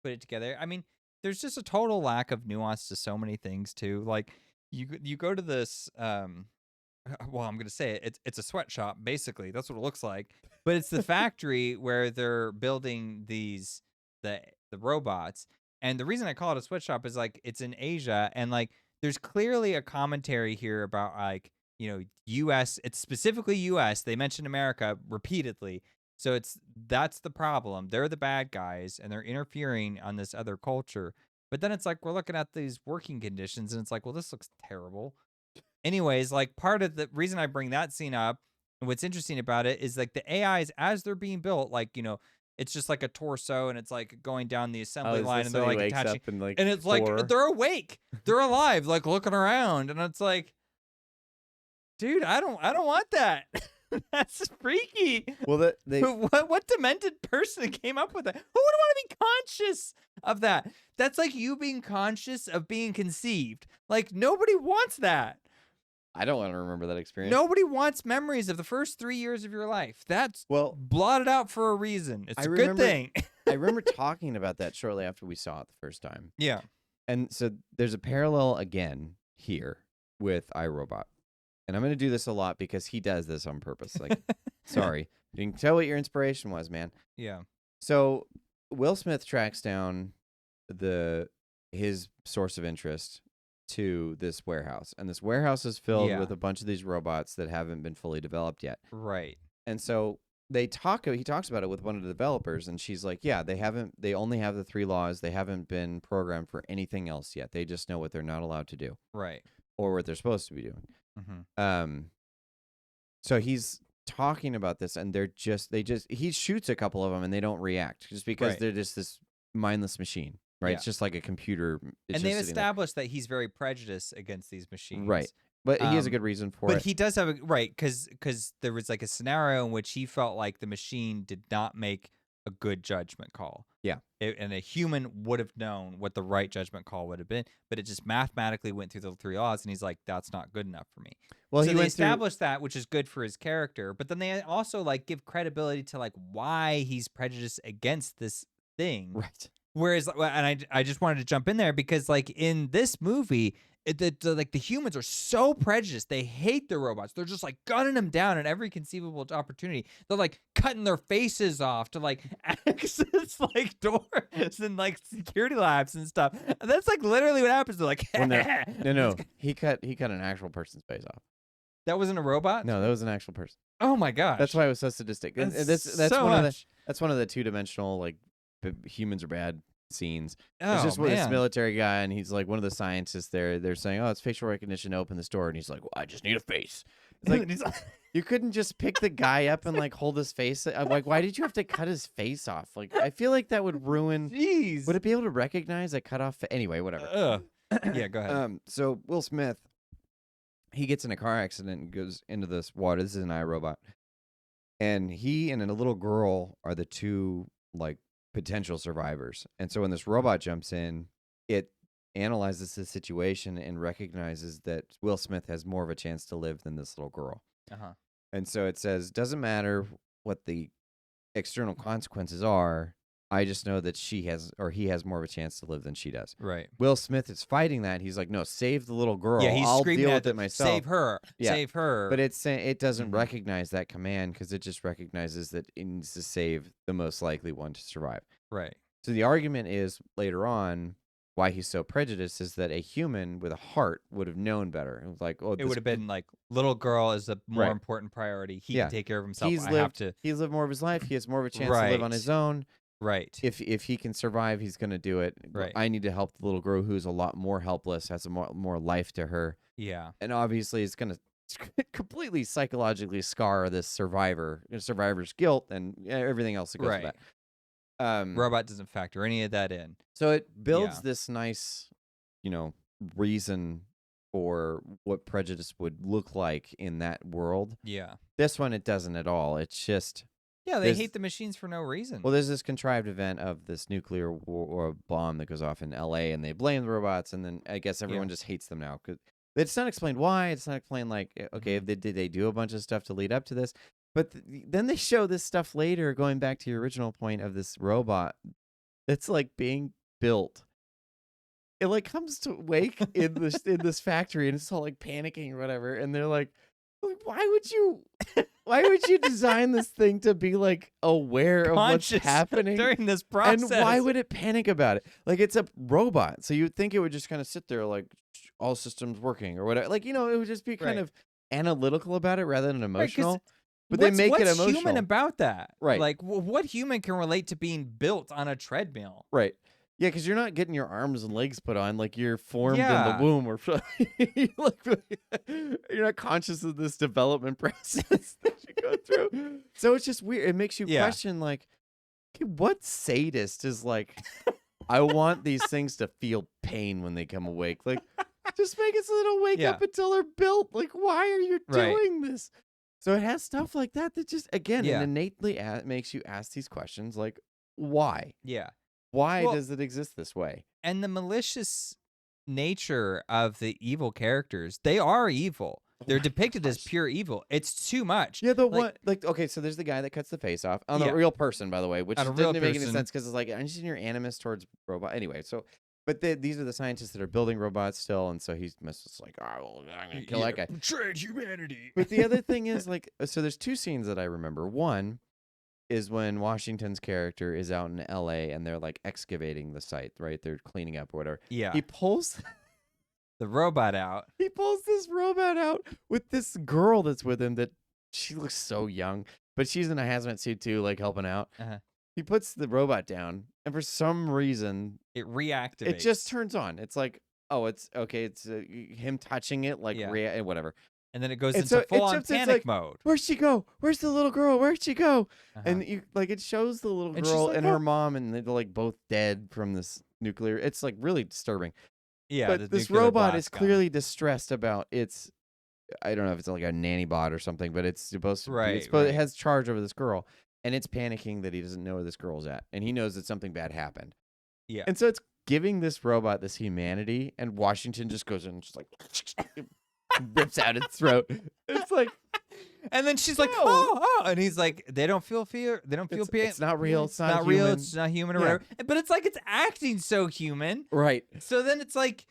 put it together. I mean, there's just a total lack of nuance to so many things too. Like you go to this well, I'm gonna say it, it's a sweatshop basically. That's what it looks like, but it's the factory where they're building the robots. And the reason I call it a sweatshop is like it's in Asia, and like there's clearly a commentary here about like, you know, US, it's specifically US. They mention America repeatedly. So that's the problem. They're the bad guys and they're interfering on this other culture. But then it's like we're looking at these working conditions and it's like, well, this looks terrible. Anyways, like part of the reason I bring that scene up, and what's interesting about it is like the AIs as they're being built, like, you know, it's just like a torso and it's like going down the assembly line and they're like attaching. And it's like they're awake. They're alive, like looking around. And it's like, dude, I don't want that. That's freaky. Well, what demented person came up with that? Who would want to be conscious of that? That's like you being conscious of being conceived. Like nobody wants that. I don't want to remember that experience. Nobody wants memories of the first 3 years of your life. That's Well, blotted out for a reason. It's I a good remember- thing. I remember talking about that shortly after we saw it the first time. Yeah. And so there's a parallel again here with iRobot. and I'm going to do this a lot because he does this on purpose. Like, sorry. You can tell what your inspiration was, man. Yeah. So Will Smith tracks down his source of interest to this warehouse. And this warehouse is filled with a bunch of these robots that haven't been fully developed yet. Right. And so he talks about it with one of the developers, and she's like, yeah, they only have the 3 laws. They haven't been programmed for anything else yet. They just know what they're not allowed to do. Right. Or what they're supposed to be doing. Mm-hmm. So he's talking about this, and he shoots a couple of them, and they don't react just because they're just this mindless machine, right? Yeah. It's just like a computer. And they've established that he's very prejudiced against these machines. Right. But he has a good reason for it. But he does have because there was like a scenario in which he felt like the machine did not make a good judgment call. Yeah. And a human would have known what the right judgment call would have been, but it just mathematically went through the 3 laws, and he's like, that's not good enough for me. Well, so they established that, which is good for his character, but then they also like give credibility to like why he's prejudiced against this thing. Right. Whereas, and I just wanted to jump in there because like in this movie, the humans are so prejudiced. They hate the robots. They're just like gunning them down at every conceivable opportunity. They're like cutting their faces off to like access like doors and like security labs and stuff. And that's like literally what happens. They're like, no. He cut an actual person's face off. That wasn't a robot? No, that was an actual person. Oh my gosh. That's why it was so sadistic. That's one of the 2-dimensional like humans are bad scenes. It's just with this military guy, and he's like one of the scientists there. They're saying, "Oh, it's facial recognition. Open this door," and he's like, "Well, I just need a face." It's like you couldn't just pick the guy up and like hold his face. I'm like, why did you have to cut his face off? Like, I feel like that would ruin. Jeez. Would it be able to recognize a cut off? Anyway, whatever. Yeah, go ahead. So Will Smith, he gets in a car accident and goes into this water. This is an iRobot, and he and a little girl are the 2 like potential survivors. And so when this robot jumps in, it analyzes the situation and recognizes that Will Smith has more of a chance to live than this little girl. And so it says, doesn't matter what the external consequences are, I just know that he has more of a chance to live than she does. Right. Will Smith is fighting that. He's like, no, save the little girl. Yeah, he's I'll screaming deal at with it myself. Save her. Yeah. Save her. But it doesn't recognize that command because it just recognizes that it needs to save the most likely one to survive. Right. So the argument is later on why he's so prejudiced is that a human with a heart would have known better. It was like, oh, it would have been like, little girl is a more important priority. He can take care of himself. He's lived more of his life. He has more of a chance to live on his own. Right. If he can survive, he's going to do it. Right. I need to help the little girl who's a lot more helpless, has a more life to her. Yeah. And obviously it's going to completely psychologically scar this survivor's guilt and everything else that goes with that. Robot doesn't factor any of that in. So it builds this nice, reason for what prejudice would look like in that world. Yeah. This one, it doesn't at all. It's just... Yeah, they hate the machines for no reason. Well, there's this contrived event of this nuclear war or bomb that goes off in L.A., and they blame the robots, and then I guess everyone just hates them now. Cause it's not explained why. It's not explained, like, okay, did they do a bunch of stuff to lead up to this? But then they show this stuff later, going back to your original point of this robot that's, like, being built. It, like, comes to wake in this factory, and it's all, like, panicking or whatever, and they're like, why would you design this thing to be like aware of what's happening during this process? And why would it panic about it? Like, it's a robot, so you'd think it would just kind of sit there like all systems working or whatever. Like, it would just be kind of analytical about it rather than emotional. But they make it emotional. What's human about that? Right. Like, what human can relate to being built on a treadmill? Right. Yeah, because you're not getting your arms and legs put on like you're formed in the womb, or you're not conscious of this development process that you go through. So it's just weird. It makes you question, like, okay, what sadist is like, I want these things to feel pain when they come awake. Like, just make it so they don't wake up until they're built. Like, why are you doing this? So it has stuff like that just, again, it innately makes you ask these questions, like, why? Yeah. Why does it exist this way? And the malicious nature of the evil characters, they are evil. They're depicted as pure evil. It's too much. Yeah, okay, so there's the guy that cuts the face off on a real person, by the way, which didn't make any sense because it's like, I'm just in your animus towards robot. Anyway, so But these are the scientists that are building robots still, and so he's just like, oh, well, I'm gonna kill that guy. Betrayed humanity. But the other thing is, like, so there's two scenes that I remember. One is when Washington's character is out in L.A. and they're like excavating the site, right? They're cleaning up or whatever. Yeah. He pulls the robot out. He pulls this robot out with this girl that's with him that she looks so young, but she's in a hazmat suit too, like helping out. He puts the robot down, and for some reason, it reactivates. It just turns on. It's like, oh, it's okay. It's him touching it, like whatever. And then it goes into full-on panic mode. Where'd she go? Where's the little girl? Where'd she go? And it shows the little girl and her mom, and they're like both dead from this nuclear. It's like really disturbing. Yeah, but this robot is clearly distressed about its. I don't know if it's like a nanny bot or something, but it's supposed to. It has charge over this girl, and it's panicking that he doesn't know where this girl's at, and he knows that something bad happened. Yeah, and so it's giving this robot this humanity, and Washington just goes in and just like rips out its throat. It's like, and then she's like, oh, and he's like, they don't feel fear, they don't feel pain. It's not real. It's not real. It's not human or whatever. But it's like it's acting so human, right? So then it's like.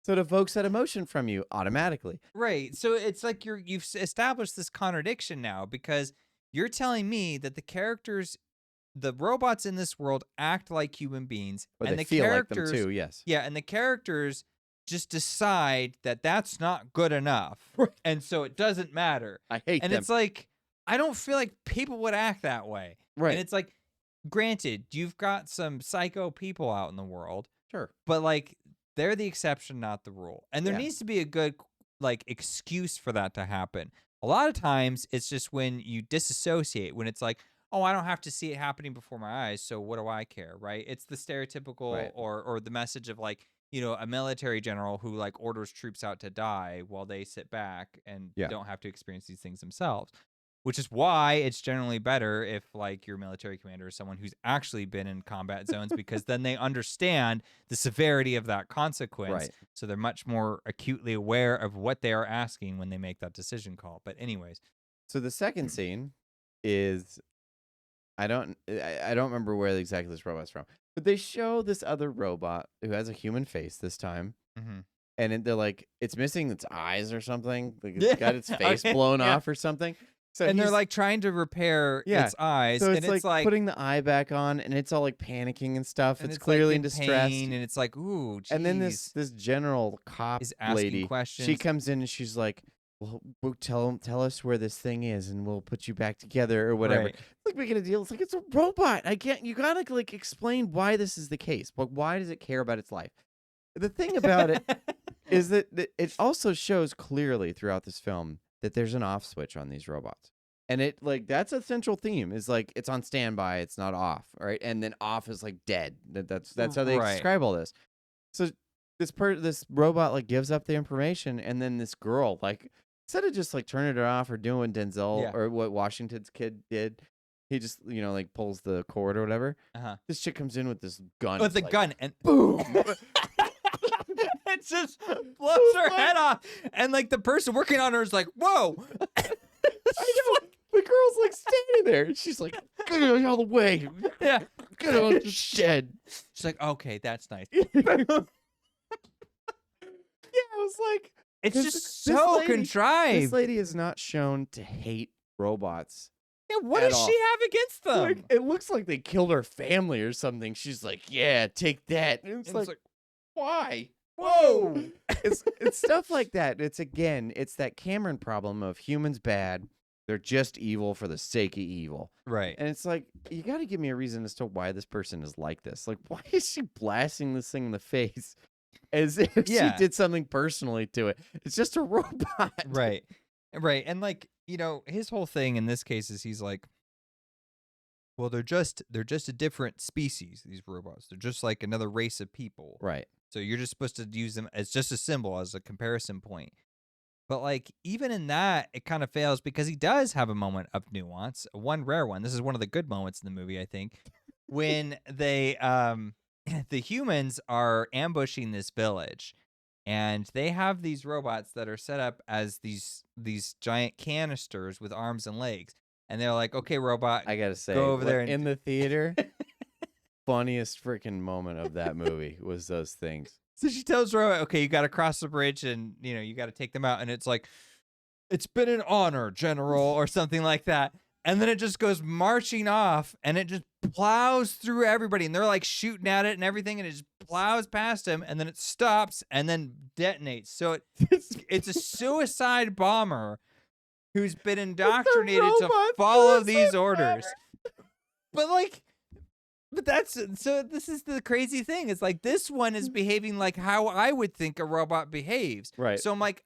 So it evokes that emotion from you automatically. Right. So it's like you've established this contradiction now because you're telling me that the robots in this world act like human beings. But and they the feel characters, like them too, yes. Yeah, and the characters just decide that that's not good enough. Right. And so it doesn't matter. I hate them. And it's like, I don't feel like people would act that way. Right. And it's like, granted, you've got some psycho people out in the world. Sure. But like, they're the exception, not the rule. And there needs to be a good like excuse for that to happen. A lot of times it's just when you disassociate, when it's like, oh, I don't have to see it happening before my eyes, so what do I care, right? It's the stereotypical or the message of like, you know, a military general who like orders troops out to die while they sit back and don't have to experience these things themselves. Which is why it's generally better if like your military commander is someone who's actually been in combat zones because then they understand the severity of that consequence. Right. So they're much more acutely aware of what they are asking when they make that decision call. But anyways. So the second scene is I don't remember where exactly this robot's from. But they show this other robot who has a human face this time. Mm-hmm. And they're like, it's missing its eyes or something. Like it's got its face blown off or something. So and they're like trying to repair its eyes. So and it's like putting the eye back on, and it's all like panicking and stuff. And it's clearly like in distress. Pain, and it's like, ooh, geez. And then this general cop is asking lady, questions. she comes in and she's like, well, tell us where this thing is, and we'll put you back together or whatever. Right. It's like making a deal. It's like it's a robot. You gotta like explain why this is the case. But why does it care about its life? The thing about it is that it also shows clearly throughout this film that there's an off switch on these robots. And it like that's a central theme is like it's on standby, it's not off, right? And then off is like dead. That's how they describe all this. So this robot like gives up the information, and then this girl like instead of just like turning it off or doing Denzel or what Washington's kid did, he just like pulls the cord or whatever. This chick comes in with this gun. With the gun and boom. It just blows her head off, and like the person working on her is like, "Whoa!" I know. The girl's like standing there. And she's like, get out of the way. Yeah. Get out of the shed. She's like, okay, that's nice. Yeah, I was like, it's just so contrived. This lady is not shown to hate robots. Yeah, what does she have against them? Like, it looks like they killed her family or something. She's like, yeah, take that. And it's like, why? Whoa. It's stuff like that. It's that Cameron problem of humans bad. They're just evil for the sake of evil. Right. And it's like, you got to give me a reason as to why this person is like this. Like, why is she blasting this thing in the face as if she did something personally to it? It's just a robot. Right. Right. And like, his whole thing in this case is he's like, well, they're just a different species, these robots. They're just like another race of people. Right. So you're just supposed to use them as just a symbol, as a comparison point. But like even in that, it kind of fails because he does have a moment of nuance, one rare one. This is one of the good moments in the movie, I think, when they the humans are ambushing this village, and they have these robots that are set up as these giant canisters with arms and legs, and they're like, "Okay, robot, I gotta say, go over there in the theater." funniest freaking moment of that movie was those things. So she tells Robot, okay, you got to cross the bridge and, you got to take them out. And it's like, it's been an honor, General, or something like that. And then it just goes marching off and it just plows through everybody. And they're like shooting at it and everything. And it just plows past him. And then it stops and then detonates. So it's a suicide bomber who's been indoctrinated to follow these orders. But that's, so this is the crazy thing. It's like, this one is behaving like how I would think a robot behaves. Right. So I'm like,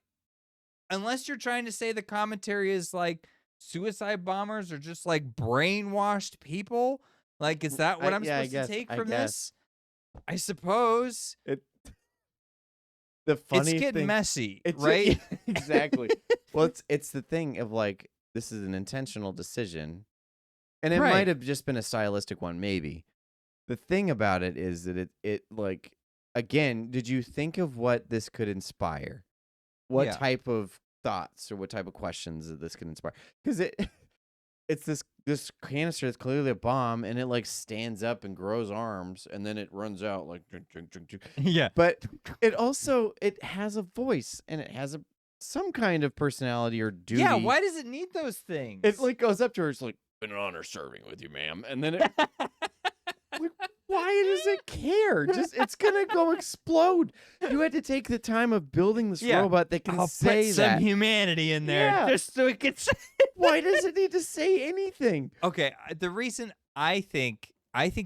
unless you're trying to say the commentary is like suicide bombers are just like brainwashed people, like, is that what I'm supposed to take from this? I suppose. The funny it's getting thing, messy, right? Exactly. Well, it's the thing of like, this is an intentional decision, and it might have just been a stylistic one, maybe. The thing about it is that it like, again, did you think of what this could inspire? What type of thoughts or what type of questions that this could inspire? Because it's this canister that's clearly a bomb, and it like stands up and grows arms, and then it runs out like drink. Yeah. But it also, it has a voice, and it has some kind of personality or duty. Yeah. Why does it need those things? It like goes up to her. It's like, been an honor serving with you, ma'am. And then it. Like, why does it care? Just, it's gonna go explode. You had to take the time of building this robot that can say put some humanity in there just so it can say. Why does it need to say anything? Okay, the reason I think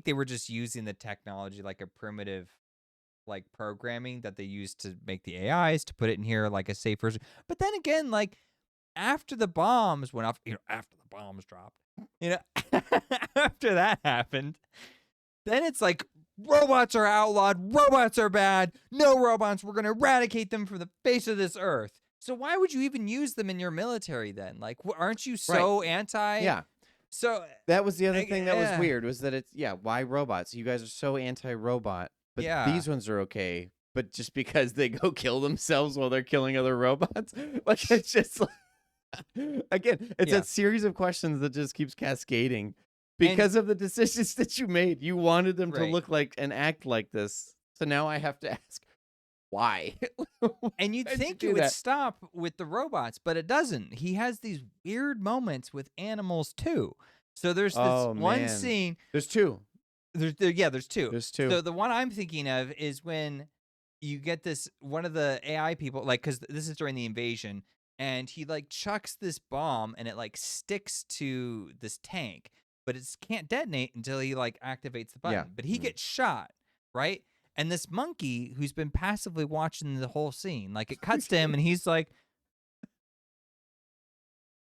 they were just using the technology like a primitive, like, programming that they used to make the AIs to put it in here like a safe version. But then again, like, after the bombs went off, after the bombs dropped, after that happened. Then it's like, robots are outlawed, robots are bad, no robots, we're going to eradicate them from the face of this earth. So why would you even use them in your military then? Like, aren't you so anti? Yeah. So that was the other thing that was weird, was that it's, why robots? You guys are so anti-robot, but these ones are okay. But just because they go kill themselves while they're killing other robots? Like, it's just like, again, it's a series of questions that just keeps cascading. Because of the decisions that you made. You wanted them to look like and act like this. So now I have to ask, why? And you'd think it would stop with the robots, but it doesn't. He has these weird moments with animals too. So there's this one scene. There's two. There's two. There's two. So the one I'm thinking of is when you get this, one of the AI people, like, because this is during the invasion, and he like chucks this bomb and it like sticks to this tank. But it can't detonate until he like activates the button. Yeah. But he gets shot, right? And this monkey who's been passively watching the whole scene, like, it cuts to him and he's like,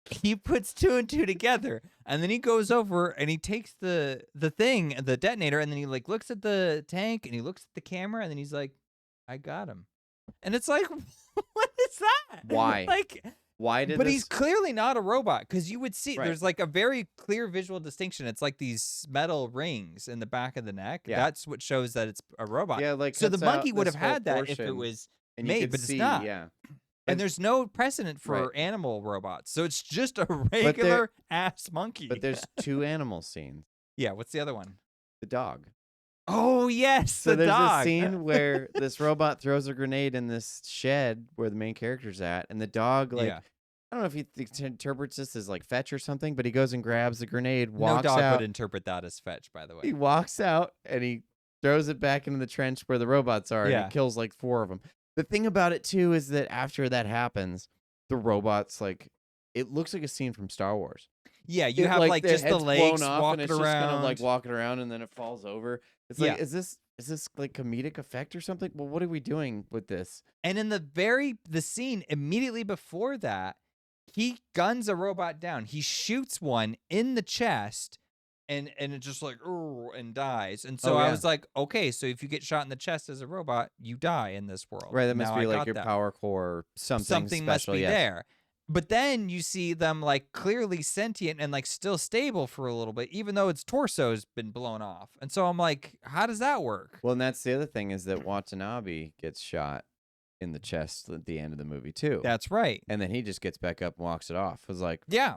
he puts two and two together, and then he goes over and he takes the thing, the detonator, and then he like looks at the tank and he looks at the camera, and then he's like, I got him. And it's like, what is that? Why? Like, why did? But he's clearly not a robot, because you would see there's like a very clear visual distinction. It's like these metal rings in the back of the neck. Yeah. That's what shows that it's a robot. Yeah, like, so the monkey would have had that if it was made, but it's not. Yeah. And there's no precedent for animal robots, so it's just a regular ass monkey. But there's two animal scenes. Yeah, what's the other one? The dog. Oh yes, so the there's dog. a scene where this robot throws a grenade in this shed where the main character's at, and the dog like. I don't know if he interprets this as like fetch or something, but he goes and grabs the grenade, walks out. No dog would interpret that as fetch, by the way. He walks out and he throws it back into the trench where the robots are, and he kills like 4 of them. The thing about it too is that after that happens, the robots, like, it looks like a scene from Star Wars. Yeah, you have like just the legs walking and it's around. Just kind of like walking around, and then it falls over. It's like, is this like comedic effect or something? Well, what are we doing with this? And in the scene immediately before that, he guns a robot down. He shoots one in the chest, and it just like, and dies. And so I was like, okay, so if you get shot in the chest as a robot, you die in this world. Right, that must be like your power core or something special, must be yes. there. But then you see them like clearly sentient and like still stable for a little bit, even though its torso's been blown off. And so I'm like, how does that work? Well, and that's the other thing, is that Watanabe gets shot in the chest at the end of the movie too. That's right. And then he just gets back up and walks it off. It was like, yeah.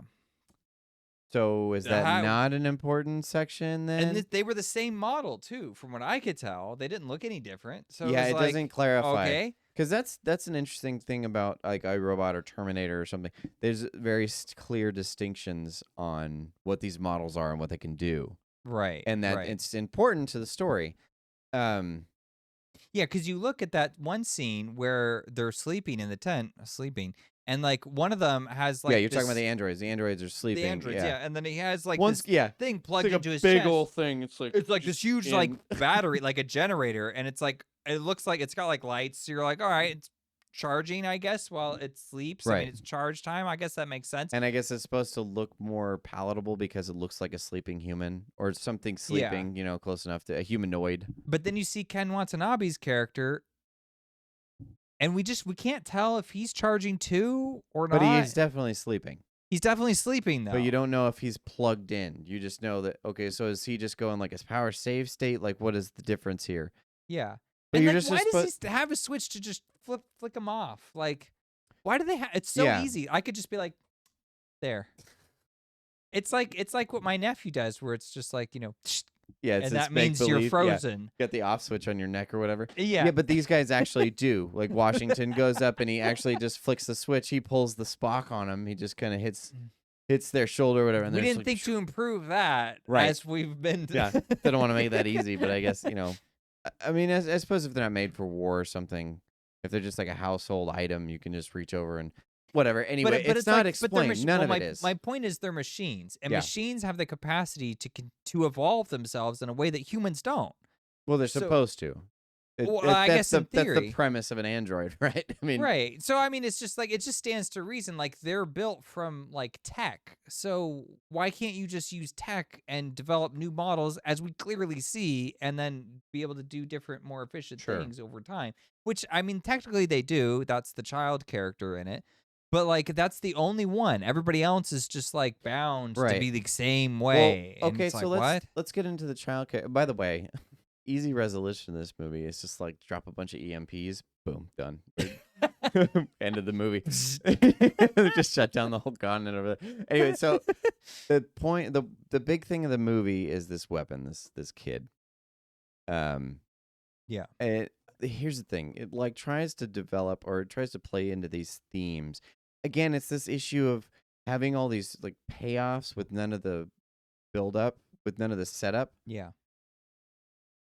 So is that How- not an important section then? And they were the same model too, from what I could tell. They didn't look any different. So Yeah, it was it like, doesn't clarify. okay, Because that's an interesting thing about like iRobot or Terminator or something. There's very clear distinctions on what these models are and what they can do, right, and that right. it's important to the story. Yeah, because you look at that one scene where they're sleeping in the tent, and like one of them has like yeah, you're talking about this, the androids. The androids are sleeping. the androids, yeah. and then he has like Once, this yeah, thing it's plugged like into a his big chest. old thing. It's like It's like this huge like battery, like a generator, and it's like it looks like it's got like lights. So you're like, all right, it's charging, I guess, while it sleeps. I Right. mean, it's charge time. I guess that makes sense. And I guess it's supposed to look more palatable because it looks like a sleeping human or something sleeping, close enough to a humanoid. But then you see Ken Watanabe's character, and we can't tell if he's charging too or not. But he is definitely sleeping. He's definitely sleeping though. But you don't know if he's plugged in. You just know that, okay, so is he just going like his power save state? Like, what is the difference here? Yeah. But And you're like, just why supposed- does he have a switch to just flick him off? Like, why do they have? It's so Yeah. easy. I could just be like, there. It's like what my nephew does, where it's just like, Yeah, it's and this that means you're make-believe- yeah, frozen. got the off switch on your neck or whatever. Yeah. Yeah, but these guys actually do. Like Washington goes up and he actually just flicks the switch. He pulls the Spock on him. He just kind of hits their shoulder or whatever. And We they're didn't just think like, to improve that Right. as we've been. Yeah, they don't want to make that easy, but I guess, I mean, I suppose if they're not made for war or something, if they're just like a household item, you can just reach over and whatever. Anyway, it's not like, explained. None of my, it is. My point is they're machines, and Yeah. machines have the capacity to evolve themselves in a way that humans don't. Well, they're so- supposed to. Well, I guess in that's the theory. premise of an android, right? I mean, Right. So I mean, it's just like it just stands to reason. Like they're built from like tech. So why can't you just use tech and develop new models, as we clearly see, and then be able to do different, more efficient Sure. things over time? Which I mean, technically they do. That's the child character in it. But like that's the only one. Everybody else is just like bound to Right. be the same way. Well, And okay, it's so like, let's get into the child care. By the way, easy resolution in this movie is just like drop a bunch of EMPs, boom, done. End of the movie. Just shut down the whole continent over there. Anyway, so the big thing of the movie is this weapon, this kid. Yeah. And here's the thing: it like tries to develop or it tries to play into these themes. Again, it's this issue of having all these like payoffs with none of the build up, with none of the setup. Yeah.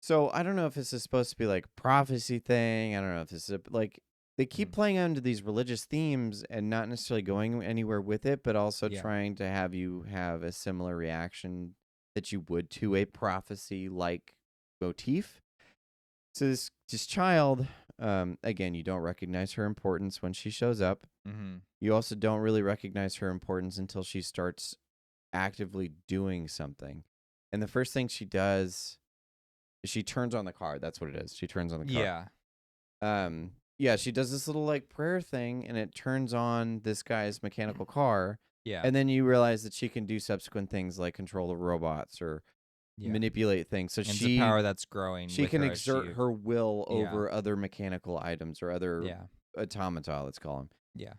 So I don't know if this is supposed to be like prophecy thing. I don't know if this is like they keep playing onto these religious themes and not necessarily going anywhere with it, but also Yeah. trying to have you have a similar reaction that you would to a prophecy like motif. So this child, again, you don't recognize her importance when she shows up. Mm-hmm. You also don't really recognize her importance until she starts actively doing something. And the first thing she does is she turns on the car. That's what it is. She turns on the car. Yeah. Yeah, she does this little like prayer thing and it turns on this guy's mechanical car. Yeah. And then you realize that she can do subsequent things like control the robots or manipulate things. So And she the power that's growing. she with can her as exert she- her will Yeah. over other mechanical items or other Yeah. automata, let's call them. Yeah.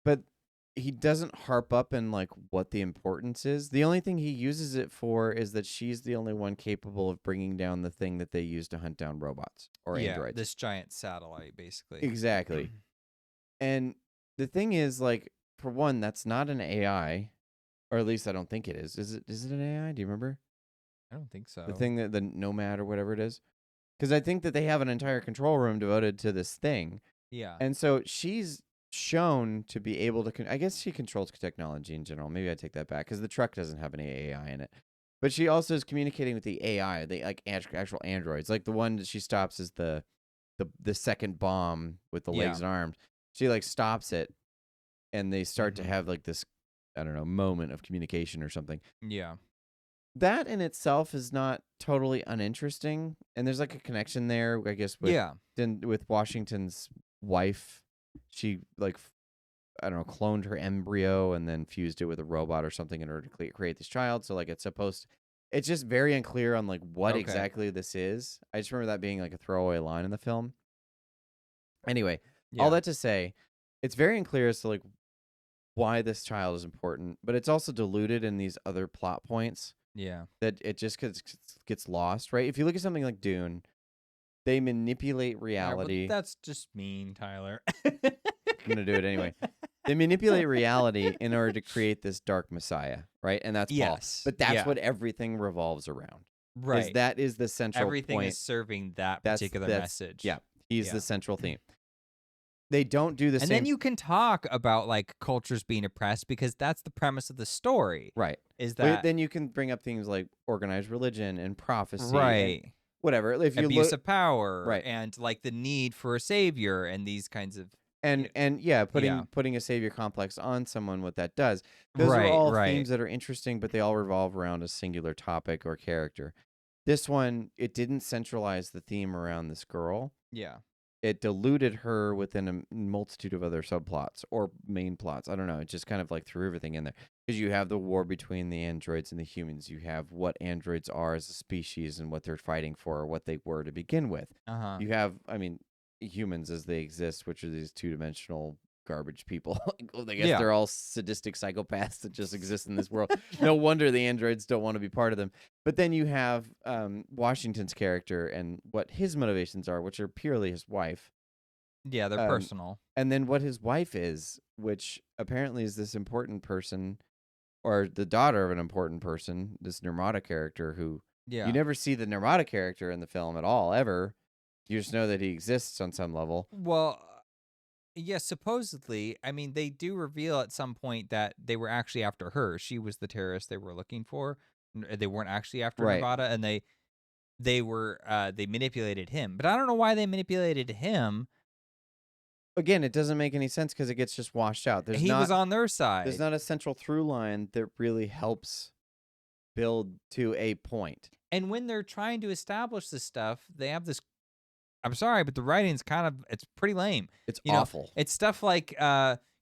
But he doesn't harp up in like what the importance is. The only thing he uses it for is that she's the only one capable of bringing down the thing that they use to hunt down robots or androids. This giant satellite, basically. Exactly. And the thing is, like, for one, that's not an AI, or at least I don't think it is. Is it an AI? Do you remember I don't think so. the thing that the Nomad or whatever it is? Because I think that they have an entire control room devoted to this thing. Yeah. And so she's shown to be able to I guess she controls technology in general. Maybe I take that back because the truck doesn't have any AI in it. But she also is communicating with the AI, the like actual androids. Like the one that she stops is the second bomb with the legs and arms. She like stops it and they start to have like this, I don't know, moment of communication or something. Yeah. That in itself is not totally uninteresting. And there's like a connection there, I guess, with Washington's wife. She like I don't know, cloned her embryo and then fused it with a robot or something in order to create this child. So like it's just very unclear on like what exactly this is. I just remember that being like a throwaway line in the film. Anyway, all that to say, it's very unclear as to like why this child is important, but it's also diluted in these other plot points Yeah. that it just gets lost, right? If you look at something like Dune, they manipulate All right, reality. well, that's just mean, Tyler. I'm going to do it anyway. They manipulate reality in order to create this dark messiah, right? And that's Paul. Yes. But that's Yeah. what everything revolves around. Right. That is the central Everything point. is serving that particular message. Yeah. He's Yeah. the central theme. They don't do the And same. then you can talk about like cultures being oppressed because that's the premise of the story. Right. Is But that then you can bring up things like organized religion and prophecy. And right? whatever. If you Abuse look, of power, right. and like the need for a savior and these kinds of putting a savior complex on someone, what that does. Those are right, all right. themes that are interesting, but they all revolve around a singular topic or character. This one, it didn't centralize the theme around this girl. Yeah. It diluted her within a multitude of other subplots or main plots. I don't know. It just kind of like threw everything in there. Because you have the war between the androids and the humans. You have what androids are as a species and what they're fighting for or what they were to begin with. Uh-huh. You have, humans as they exist, which are these two-dimensional garbage people. I guess they're all sadistic psychopaths that just exist in this world. No wonder the androids don't want to be part of them. But then you have Washington's character and what his motivations are, which are purely his wife. Yeah, they're personal. And then what his wife is, which apparently is this important person or the daughter of an important person, this Nirmata character who you never see the Nirmata character in the film at all, ever. You just know that he exists on some level. Well, yeah, supposedly. I mean, they do reveal at some point that they were actually after her. She was the terrorist they were looking for. They weren't actually after Nevada, and they manipulated him. But I don't know why they manipulated him. Again, it doesn't make any sense because it gets just washed out. He was on their side. There's not a central through line that really helps build to a point. And when they're trying to establish this stuff, they have this. I'm sorry, but the writing's it's pretty lame. It's awful. It's stuff like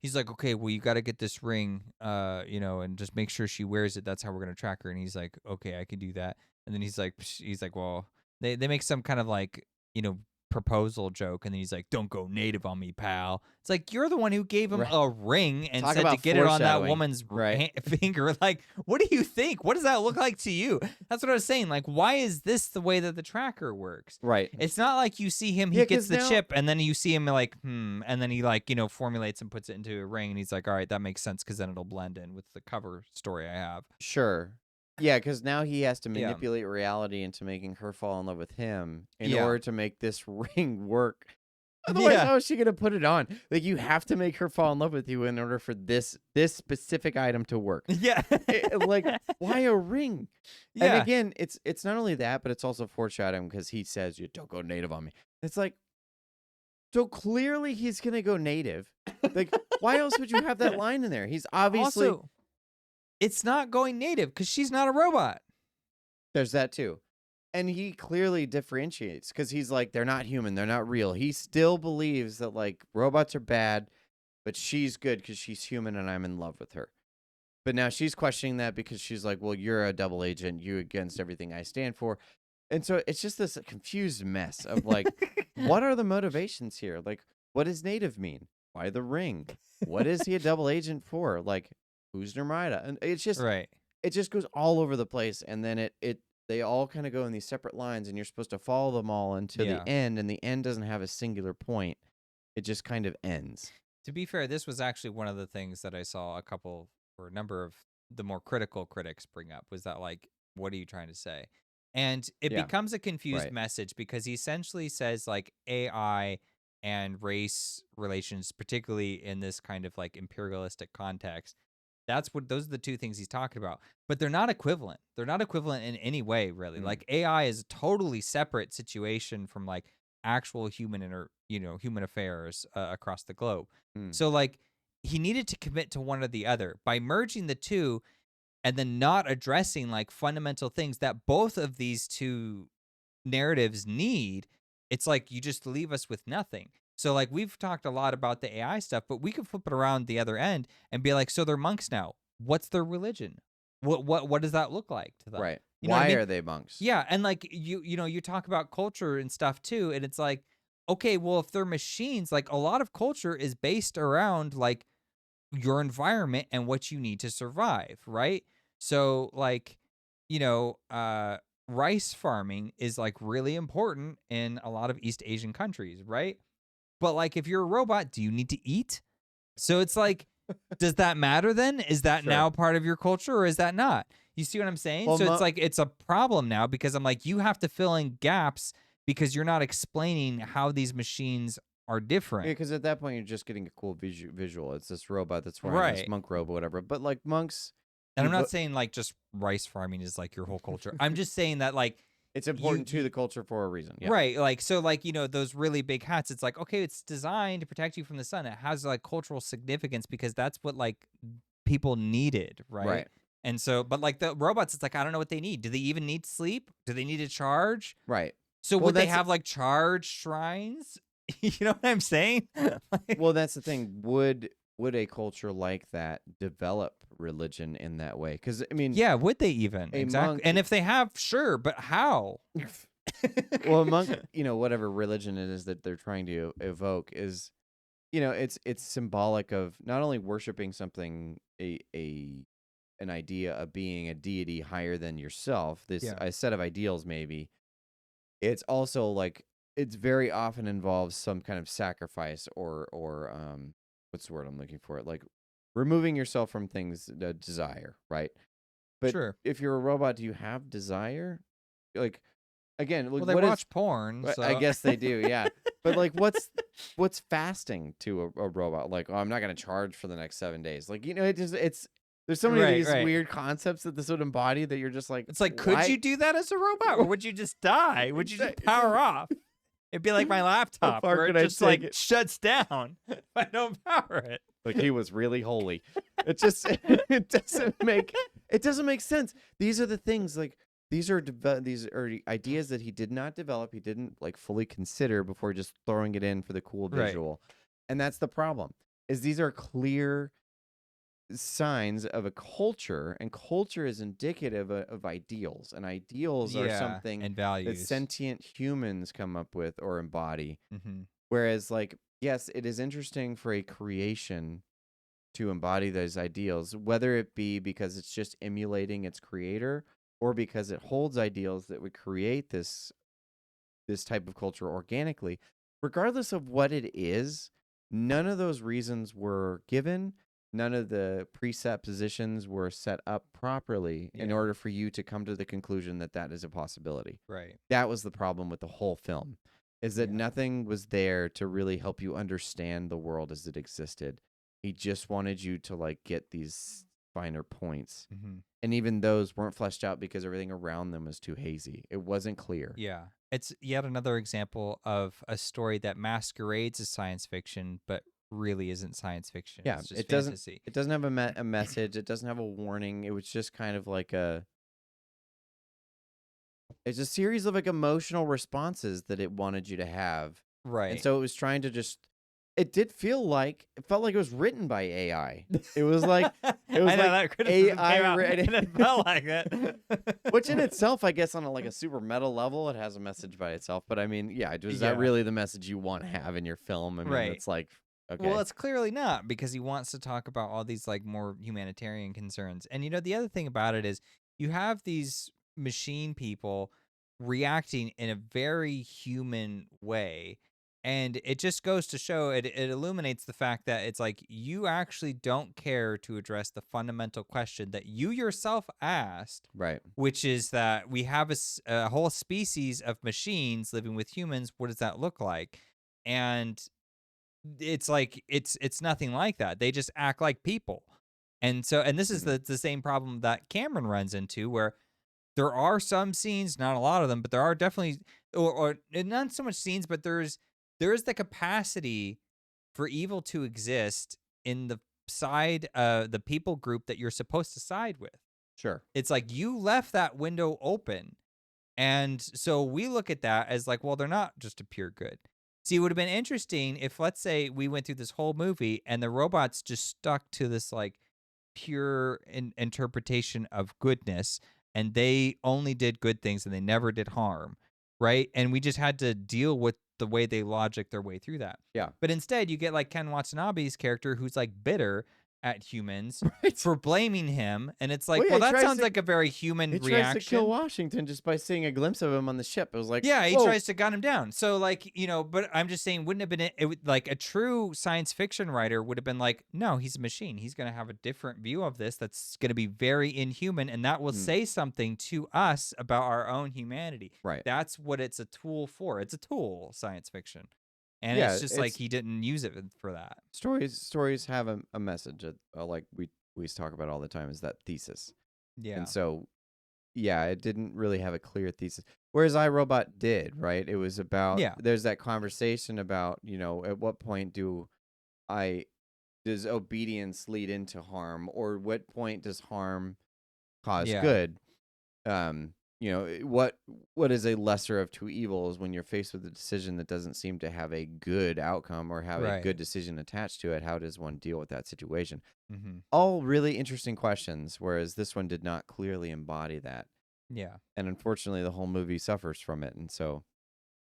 he's like, okay, well, you got to get this ring, and just make sure she wears it. That's how we're gonna track her. And he's like, okay, I can do that. And then he's like, well, they make some kind of like, proposal joke, and then he's like, don't go native on me, pal. It's like, you're the one who gave him a ring and said to get it on that woman's finger. Like, what do you think? What does that look like to you? That's what I was saying. Like, why is this the way that the tracker works? Right. It's not like you see him, he gets the chip, and then you see him like, and then he like, formulates and puts it into a ring, and he's like, all right, that makes sense because then it'll blend in with the cover story I have. Sure. Yeah, because now he has to manipulate reality into making her fall in love with him in order to make this ring work. Otherwise, how is she going to put it on? Like, you have to make her fall in love with you in order for this specific item to work. Yeah. Like, why a ring? Yeah. And again, it's not only that, but it's also foreshadowing because he says, you don't go native on me. It's like, so clearly he's going to go native. Like, why else would you have that line in there? He's obviously... Also, it's not going native because she's not a robot. There's that too. And he clearly differentiates because he's like, they're not human. They're not real. He still believes that like robots are bad, but she's good because she's human and I'm in love with her. But now she's questioning that because she's like, well, you're a double agent. You against everything I stand for. And so it's just this confused mess of like, what are the motivations here? Like, what does native mean? Why the ring? What is he a double agent for? Like, who's Nirmata? And it's just it just goes all over the place, and then they all kind of go in these separate lines, and you're supposed to follow them all until the end, and the end doesn't have a singular point. It just kind of ends. To be fair, this was actually one of the things that I saw a number of the more critical critics bring up was that like, what are you trying to say? And it becomes a confused message because he essentially says like AI and race relations, particularly in this kind of like imperialistic context. Those are the two things he's talking about, but they're not equivalent. They're not equivalent in any way, really. Like AI is a totally separate situation from like actual human affairs across the globe. So like he needed to commit to one or the other. By merging the two and then not addressing like fundamental things that both of these two narratives need, it's like you just leave us with nothing. So, like, we've talked a lot about the AI stuff, but we could flip it around the other end and be like, so they're monks now. What's their religion? What does that look like to them? Right. You know Why are they monks? Yeah, and like you talk about culture and stuff too, and it's like, okay, well, if they're machines, like a lot of culture is based around like your environment and what you need to survive, right? So like, you know, rice farming is like really important in a lot of East Asian countries, right? But like if you're a robot, do you need to eat? So it's like, does that matter then? Is that Sure. now part of your culture or is that not? You see what I'm saying? Well, So it's like it's a problem now because I'm like, you have to fill in gaps because you're not explaining how these machines are Yeah, different. because at that point you're just getting a cool visual. It's this robot that's wearing this Right. monk robe or whatever. But like monks, And I'm evo- not saying like just rice farming is like your whole culture. I'm just saying that like it's important to the culture for a reason. Yeah. right, like so like you know those really big hats, it's like okay, it's designed to protect you from the sun. It has like cultural significance because that's what like people needed, right? Right. And so but like the robots, it's like I don't know what they need. Do they even need sleep? Do they need to charge? Right. So Well, would they that's- have like charge shrines? You know what I'm saying? Like- Well, that's the thing. Would a culture like that develop religion in that way? Because I mean, yeah, would they even? A Exactly. monk- And if they have, sure, but how? well, a monk, you know, whatever religion it is that they're trying to evoke is, you know, it's symbolic of not only worshiping something, an idea of being a deity higher than yourself, this Yeah. a set of ideals maybe. It's also like it's very often involves some kind of sacrifice or what's the word I'm looking for? Like removing yourself from things that desire, right? But Sure. if you're a robot, do you have desire? Like again, like, Well, they what is- watch porn. I So. guess they do, yeah. But like, what's fasting to a robot? Like, oh, I'm not gonna charge for the next 7 days. Like, you know, it's there's so many Right, of these right. weird concepts that this would embody that you're just like, It's like, could why- you do that as a robot, or would you just die? Would you just power off? It'd be like my laptop, far where could it I just take like it? shuts down if I don't power it. Like he was really holy. It just it doesn't make sense. These are the things like these are ideas that he did not develop. He didn't like fully consider before just throwing it in for the cool Right. visual. And that's the problem. Is these are clear signs of a culture, and culture is indicative of ideals, and ideals are something and that values. sentient humans come up with or embody. Mhm. Whereas, like, yes, it is interesting for a creation to embody those ideals, whether it be because it's just emulating its creator or because it holds ideals that would create this type of culture organically. Regardless of what it is, none of those reasons were given. None of the presuppositions were set up properly in Yeah. order for you to come to the conclusion that that is a possibility. Right. That was the problem with the whole film, is that Yeah. nothing was there to really help you understand the world as it existed. He just wanted you to like get these finer points. Mhm. And even those weren't fleshed out because everything around them was too hazy. It wasn't clear. Yeah. It's yet another example of a story that masquerades as science fiction, but really isn't science fiction. Yeah, It's just it doesn't- fantasy. It doesn't have a message. It doesn't have a warning. It was just kind of like it's a series of like emotional responses that it wanted you to have. Right. And so it was trying to just it felt like it was written by AI. It was like I was know like that criticism AI came out, ready- and it felt like that. which in itself, I guess on a super meta level, it has a message by itself. But I mean, yeah, is that Yeah. really the message you want to have in your film? I mean, Right. it's like okay. Well, it's clearly not, because he wants to talk about all these like more humanitarian concerns. And you know, the other thing about it is you have these machine people reacting in a very human way. And it just goes to show, it illuminates the fact that it's like you actually don't care to address the fundamental question that you yourself asked, right. which is that we have a whole species of machines living with humans. What does that look like? And it's like it's nothing like that. They just act like people. And so, and this is the same problem that Cameron runs into, where there are some scenes, not a lot of them, but there are definitely or not so much scenes, but there is the capacity for evil to exist in the side the people group that you're supposed to side with. Sure. It's like you left that window open. And so we look at that as like, well, they're not just a pure good. See, it would have been interesting if, let's say, we went through this whole movie and the robots just stuck to this like pure interpretation of goodness, and they only did good things and they never did harm, right? And we just had to deal with the way they logic their way through that. Yeah. But instead, you get like Ken Watanabe's character, who's like bitter at humans Right. for blaming him. And it's like, Well, yeah, well, he that tries sounds to- like a very human He tries to kill reaction. Washington just by seeing a glimpse of him on the ship. It was like, Yeah, he whoa. tries to gun him down. So, like, but I'm just saying, wouldn't have been like a true science fiction writer would have been like, no, he's a machine. He's going to have a different view of this that's going to be very inhuman, and that will say something to us about our own humanity. Right. That's what it's a tool for. It's a tool, science fiction. And Yeah, it's just like he didn't use it for that. Stories have a message, like we talk about all the time, is that thesis. Yeah. And so, yeah, it didn't really have a clear thesis. Whereas iRobot did, right? It was about, there's that conversation about, at what point does obedience lead into harm, or what point does harm cause good? What is a lesser of two evils when you're faced with a decision that doesn't seem to have a good outcome or have a good decision attached to it? How does one deal with that situation? All really interesting questions, whereas this one did not clearly embody that. Yeah. And unfortunately, the whole movie suffers from it. And so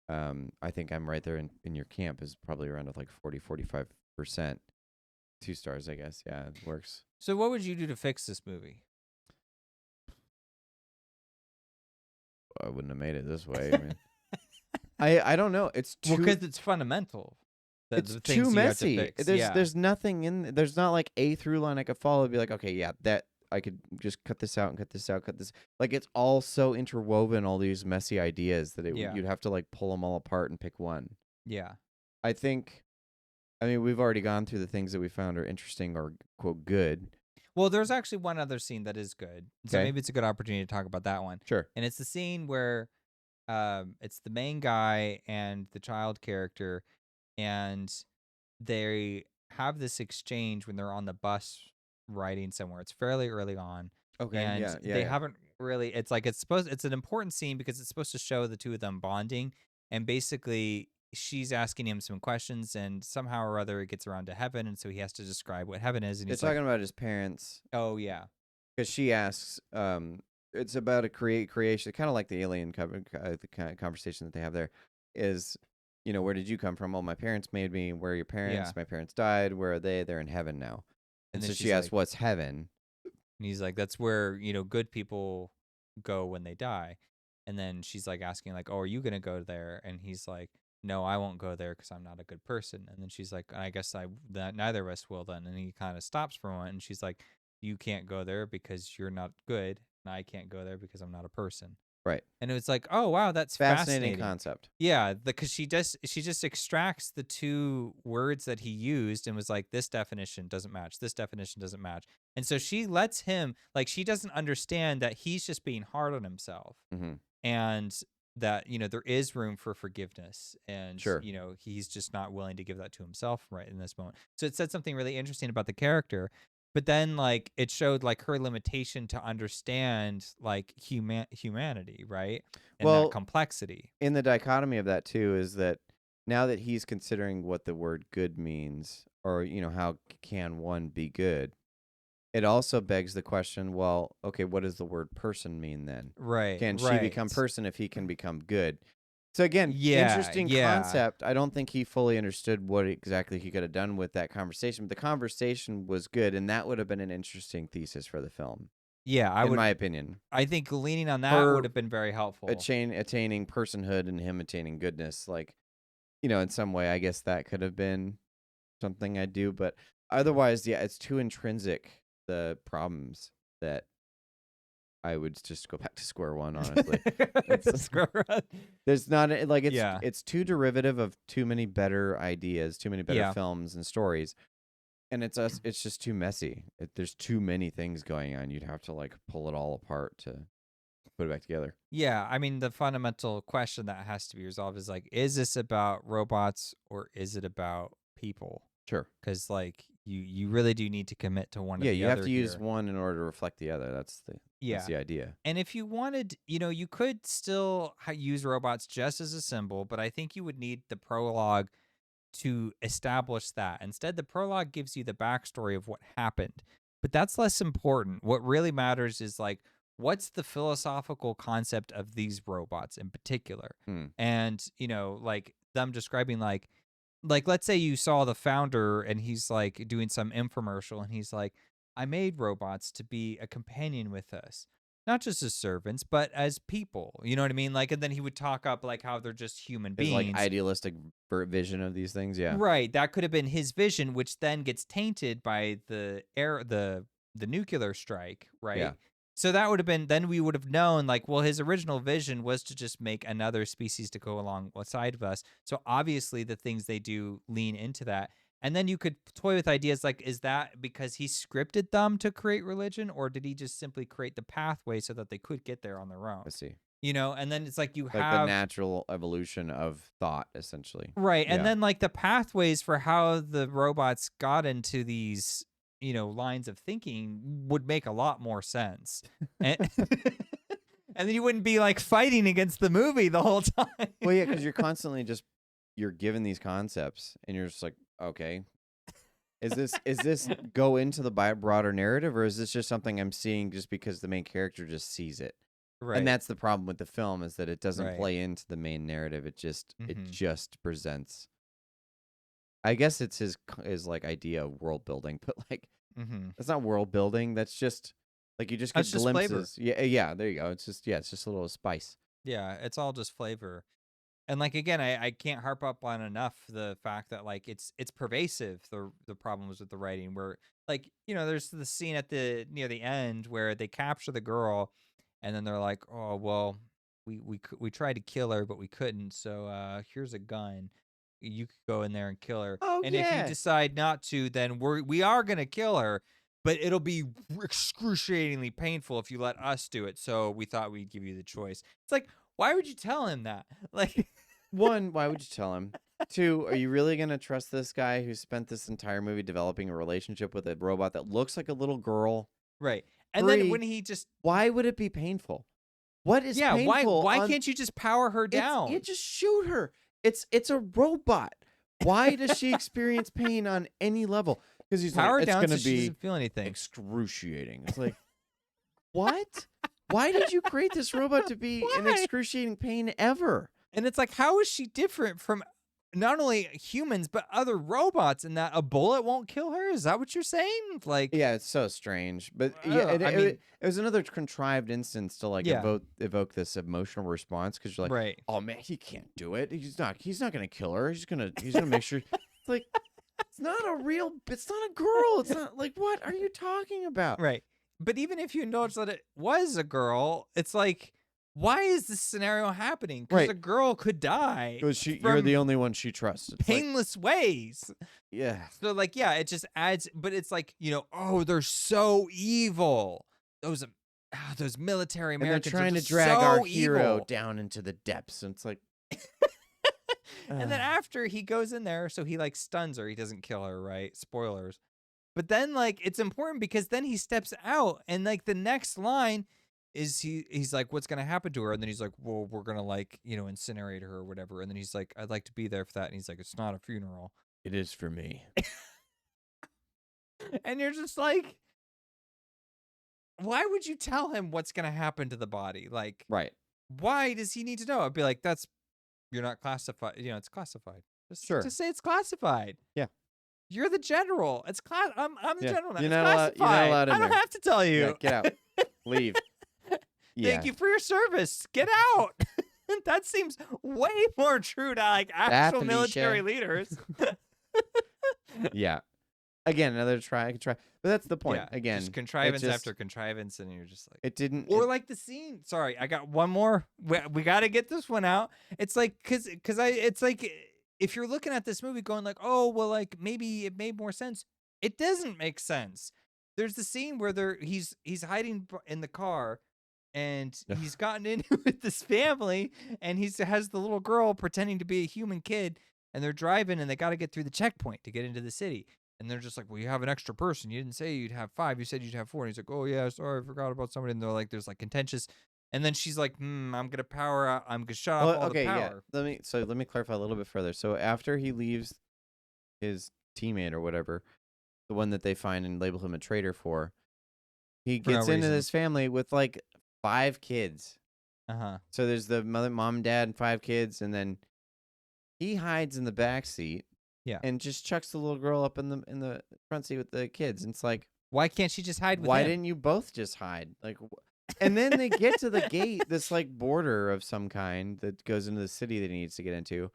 I think I'm right there in your camp, is probably around like 40-45%. 2 stars, I guess. Yeah, it works. So what would you do to fix this movie? I wouldn't have made it this way. I mean, I don't know. It's too, because it's fundamental. It's too messy. There's nothing in. There's not like a through line I could follow. Be like, okay, yeah, that I could just cut this out and cut this out, cut this. Like, it's all so interwoven, all these messy ideas that you'd have to like pull them all apart and pick one. Yeah. I mean, we've already gone through the things that we found are interesting or quote good. Well, there's actually one other scene that is good. So maybe it's a good opportunity to talk about that one. Sure. And it's the scene where it's the main guy and the child character, and they have this exchange when they're on the bus riding somewhere. It's fairly early on. Okay. And they haven't really, it's like, it's an important scene because it's supposed to show the two of them bonding. And basically, she's asking him some questions, and somehow or other it gets around to heaven, and so he has to describe what heaven is. And he's talking about his parents. Oh yeah, because she asks, it's about a creation, kind of like the alien the kind of conversation that they have there. Is, where did you come from? Well, my parents made me. Where are your parents? My parents died. Where are they? They're in heaven now. And so she asks, "What's heaven?" And he's like, "That's where good people go when they die." And then she's like asking, like, "Oh, are you gonna go there?" And he's like, "No, I won't go there because I'm not a good person." And then she's like, "I guess neither of us will then." And he kind of stops for a moment, and she's like, "You can't go there because you're not good, and I can't go there because I'm not a person." Right. And it was like, oh wow, that's fascinating concept. Yeah, because she just extracts the two words that he used and was like, this definition doesn't match. This definition doesn't match. And so she lets him, like, she doesn't understand that he's just being hard on himself. And that, there is room for forgiveness, and he's just not willing to give that to himself right in this moment. So it said something really interesting about the character, but then like it showed like her limitation to understand like humanity, right? And that complexity. In the dichotomy of that too is that now that he's considering what the word good means, or how can one be good, it also begs the question, well, okay, what does the word person mean then? Right. Can she become person if he can become good? So again, interesting concept. I don't think he fully understood what exactly he could have done with that conversation, but the conversation was good, and that would have been an interesting thesis for the film. Yeah, in my opinion. I think leaning on that would have been very helpful. Attaining personhood and him attaining goodness, like, in some way, I guess that could have been something I'd do, but otherwise, yeah, it's too intrinsic, the problems, that I would just go back to square one, honestly. There's not like it's too derivative of too many better ideas, too many better films and stories, and it's just too messy. There's too many things going on. You'd have to like pull it all apart to put it back together. Yeah, I mean, the fundamental question that has to be resolved is like, is this about robots or is it about people? Sure. Because like you really do need to commit to one. Yeah, you have to use one in order to reflect the other. That's the idea. And if you wanted, you could still use robots just as a symbol, but I think you would need the prologue to establish that. Instead, the prologue gives you the backstory of what happened, but that's less important. What really matters is like, what's the philosophical concept of these robots in particular? And, like them describing like, like, let's say you saw the founder and he's like doing some infomercial and he's like, I made robots to be a companion with us, not just as servants, but as people. You know what I mean? Like, and then he would talk up like how they're just human His like beings. idealistic vision of these things. Yeah. Right. That could have been his vision, which then gets tainted by the nuclear strike, right? Yeah. So that would have been, then we would have known, like, well, his original vision was to just make another species to go alongside of us. So obviously the things they do lean into that. And then you could toy with ideas like, is that because he scripted them to create religion, or did he just simply create the pathway so that they could get there on their own? I see. You know, and then it's like you Like the have natural evolution of thought, essentially. right, Yeah. and then like the pathways for how the robots got into these, you know, lines of thinking would make a lot more sense. And, and then you wouldn't be like fighting against the movie the whole time. Well, yeah, because you're constantly you're given these concepts, and you're just like, okay, is this go into the broader narrative, or is this just something I'm seeing just because the main character just sees it? Right. And that's the problem with the film, is that it doesn't Right. play into the main narrative. It just Mhm. it just presents. I guess it's his like idea of world building, but like that's not world building. That's just like you just get That's just flavor. glimpses. Yeah. There you go. It's just it's just a little spice. Yeah, it's all just flavor. And like again, I can't harp up on enough the fact that like it's pervasive, the problems with the writing, where like, you know, there's the scene at the near the end where they capture the girl and then they're like, oh well, we tried to kill her but we couldn't, so here's a gun, you could go in there and kill her. Oh, and if you decide not to, then we are gonna kill her, but it'll be excruciatingly painful if you let us do it, so we thought we'd give you the choice. It's like, why would you tell him that? Like, one, why would you tell him? Two, are you really going to trust this guy who spent this entire movie developing a relationship with a robot that looks like a little girl? right. And Three, then when he just, why would it be painful? What is painful? why can't you just power her down? You just shoot her. It's a robot. Why does she experience pain on any level? Because he's power like, it's down going so to she be doesn't feel anything. excruciating. It's like, what? Why did you create this robot to be in excruciating pain ever? And it's like, how is she different from not only humans but other robots, in that a bullet won't kill her? Is that what you're saying? Like, yeah, it's so strange. But yeah, it was another contrived instance to like evoke this emotional response, because you're like, right. oh man, he can't do it. He's not gonna kill her. He's gonna make sure. It's like, it's not a girl. It's not like, what are you talking about? Right. But even if you notice that it was a girl, it's like, why is this scenario happening? Because a girl could die. Because you're the only one she trusts. It's painless ways. Yeah. So like, yeah, it just adds, but it's like, you know, oh, they're so evil. Those military Americans, and they're trying to drag our hero down into the depths, and it's like, and then after he goes in there, so he like stuns her. He doesn't kill her, right? Spoilers. But then like, it's important because then he steps out, and like the next line is he's like, what's gonna happen to her? And then he's like, well, we're gonna like, you know, incinerate her or whatever. And then he's like, I'd like to be there for that. And he's like, it's not a funeral. It is for me. And you're just like, why would you tell him what's gonna happen to the body? Like, right. Why does he need to know? I'd be like, you're not classified. You know, it's classified. Just say it's classified. Yeah. You're the general. It's I'm the general now. You're it's not classified. allowed in I don't there. have to tell you. Yeah, get out. Leave. Thank you for your service. Get out. That seems way more true to like actual military leaders. Yeah. Again, another try. But that's the point. Yeah, Again, just contrivance after contrivance, and you're just like, it didn't. Or like the scene. Sorry, I got one more. We got to get this one out. It's like it's like, if you're looking at this movie going like, oh well, like maybe it made more sense. It doesn't make sense. There's the scene where he's hiding in the car, and he's gotten in with this family, and he has the little girl pretending to be a human kid, and they're driving, and they got to get through the checkpoint to get into the city. And they're just like, well, you have an extra person. You didn't say you'd have 5. You said you'd have 4. And he's like, oh, yeah, sorry, I forgot about somebody. And they're like, there's like contentious. And then she's like, I'm going to power out. I'm going to shut off all the power. Yeah. Let me clarify a little bit further. So after he leaves his teammate or whatever, the one that they find and label him a traitor for, he gets into this family with like 5 kids. Uh-huh. So there's the mom, dad, and 5 kids. And then he hides in the back seat. Yeah. and just chucks the little girl up in the front seat with the kids. And it's like, Why can't she just hide with why him? didn't you both just hide? Like, and then they get to the gate, this like border of some kind that goes into the city that he needs to get into.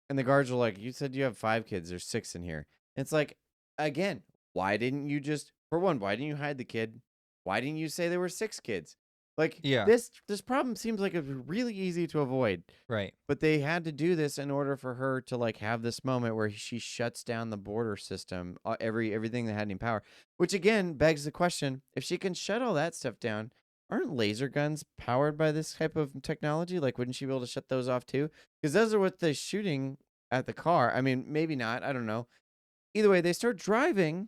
And the guards are like, you said you have 5 kids. There's 6 in here. And it's like, again, why didn't you just, for one, why didn't you hide the kid? Why didn't you say there were 6 kids? Like, Yeah. this problem seems like it's really easy to avoid. Right. But they had to do this in order for her to like have this moment where she shuts down the border system, everything that had any power. Which again begs the question: if she can shut all that stuff down, aren't laser guns powered by this type of technology? Like, wouldn't she be able to shut those off too? Because those are what they're shooting at the car. I mean, maybe not. I don't know. Either way, they start driving,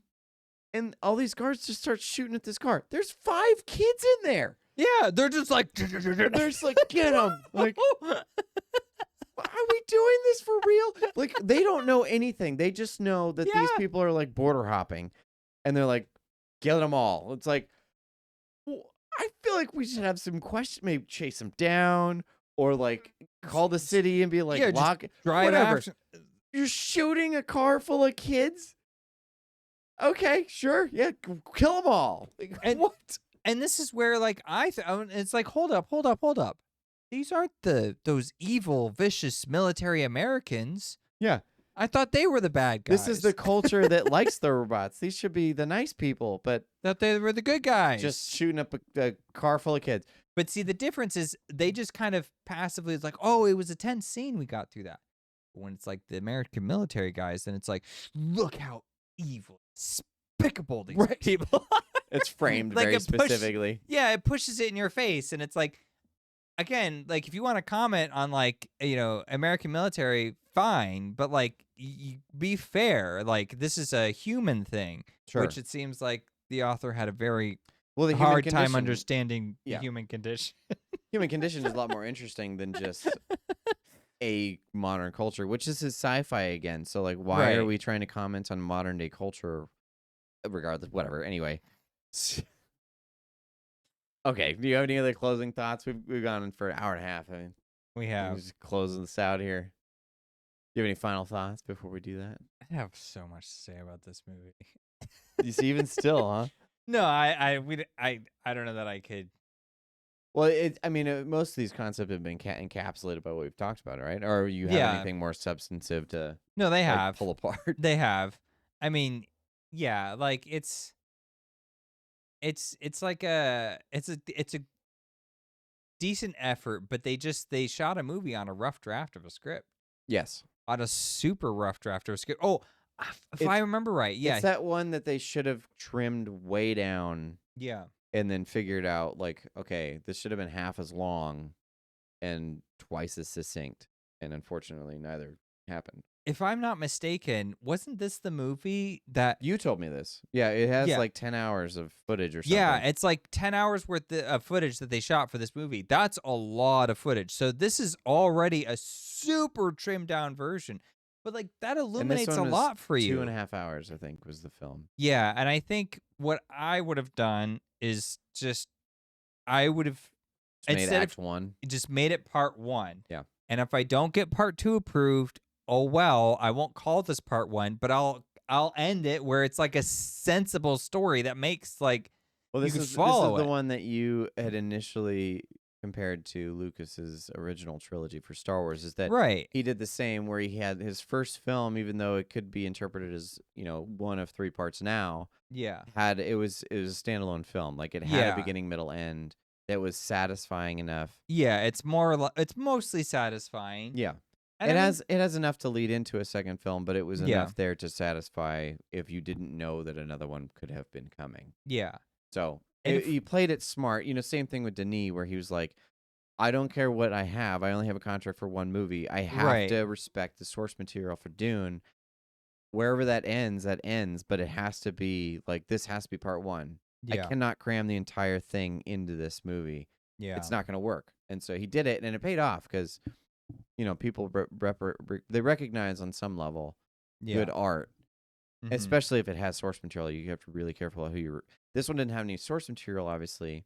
and all these guards just start shooting at this car. There's 5 kids in there. Yeah, they're just like, They're just like, get them. Like, are we doing this for real? Like, they don't know anything. They just know that these people are like border hopping, and they're like, get them all. It's like, well, I feel like we should have some questions. Maybe chase them down, or like call the city and be like, lock, just drive whatever. after. You're shooting a car full of kids. Okay, sure, yeah, kill them all. Like, And- what? And this is where, like, it's like, hold up. These aren't those evil, vicious military Americans. Yeah. I thought they were the bad guys. This is the culture that likes the robots. These should be the nice people, but that they were the good guys. just shooting up a car full of kids. But see, the difference is they just kind of passively, it's like, oh, it was a tense scene. We got through that. But when it's like the American military guys, then it's like, look how evil, despicable these people are. It's framed Like very it specifically. Yeah, it pushes it in your face. And it's like, again, like if you want to comment on like, American military, fine. But like, be fair. Like this is a human thing. Sure. Which it seems like the author had a very Well, the hard human time condition- understanding Yeah. the human condition. Human condition is a lot more interesting than just a modern culture, which is sci-fi again. So like, why are Right. we trying to comment on modern day culture? Regardless, whatever. Anyway. Okay. Do you have any other closing thoughts? We've gone in for an hour and a half. I mean, We we're have. just closing this out here. Do you have any final thoughts before we do that? I have so much to say about this movie. You see, even still, huh? No, I don't know that I could. Well, most of these concepts have been encapsulated by what we've talked about, right? Or you have Yeah. anything more substantive to No, they like, have. pull apart? They have. I mean, yeah, like it's like it's a decent effort, but they shot a movie on a rough draft of a script. Yes. On a super rough draft of a script. Oh, if I remember right, yeah. It's that one that they should have trimmed way down Yeah. and then figured out, like, okay, this should have been half as long and twice as succinct. And unfortunately, neither happened. If I'm not mistaken, wasn't this the movie that You told me this. Yeah, it has Yeah. like 10 hours of footage or something. Yeah, it's like 10 hours worth of footage that they shot for this movie. That's a lot of footage. So this is already a super trimmed down version. But like that And this illuminates a one was lot for you. 2.5 hours, I think, was the film. Yeah, and I think what I would have done is I would have It's made instead Act 1. just made it part 1. Yeah. And if I don't get part 2 approved, oh well, I won't call this part 1, but I'll end it where it's like a sensible story that makes like Well, you this can is follow the it. one that you had initially compared to Lucas's original trilogy for Star Wars. Is that right. he did the same, where he had his first film, even though it could be interpreted as one of 3 parts now. Yeah. It was a standalone film. Like it had Yeah. a beginning, middle, end that was satisfying enough. Yeah, it's mostly satisfying. Yeah. And It I mean, has enough to lead into a second film, but it was Yeah. enough there to satisfy if you didn't know that another one could have been coming. yeah. So And he played it smart. Same thing with Denis, where he was like, I don't care what I have. I only have a contract for 1 movie. I have Right. to respect the source material for Dune. Wherever that ends, but it has to be like, this has to be part 1. Yeah. I cannot cram the entire thing into this movie. Yeah. It's not going to work. And so he did it, and it paid off because, people they recognize on some level good art, Mhm. especially if it has source material. You have to be really careful who you're. This one didn't have any source material, obviously.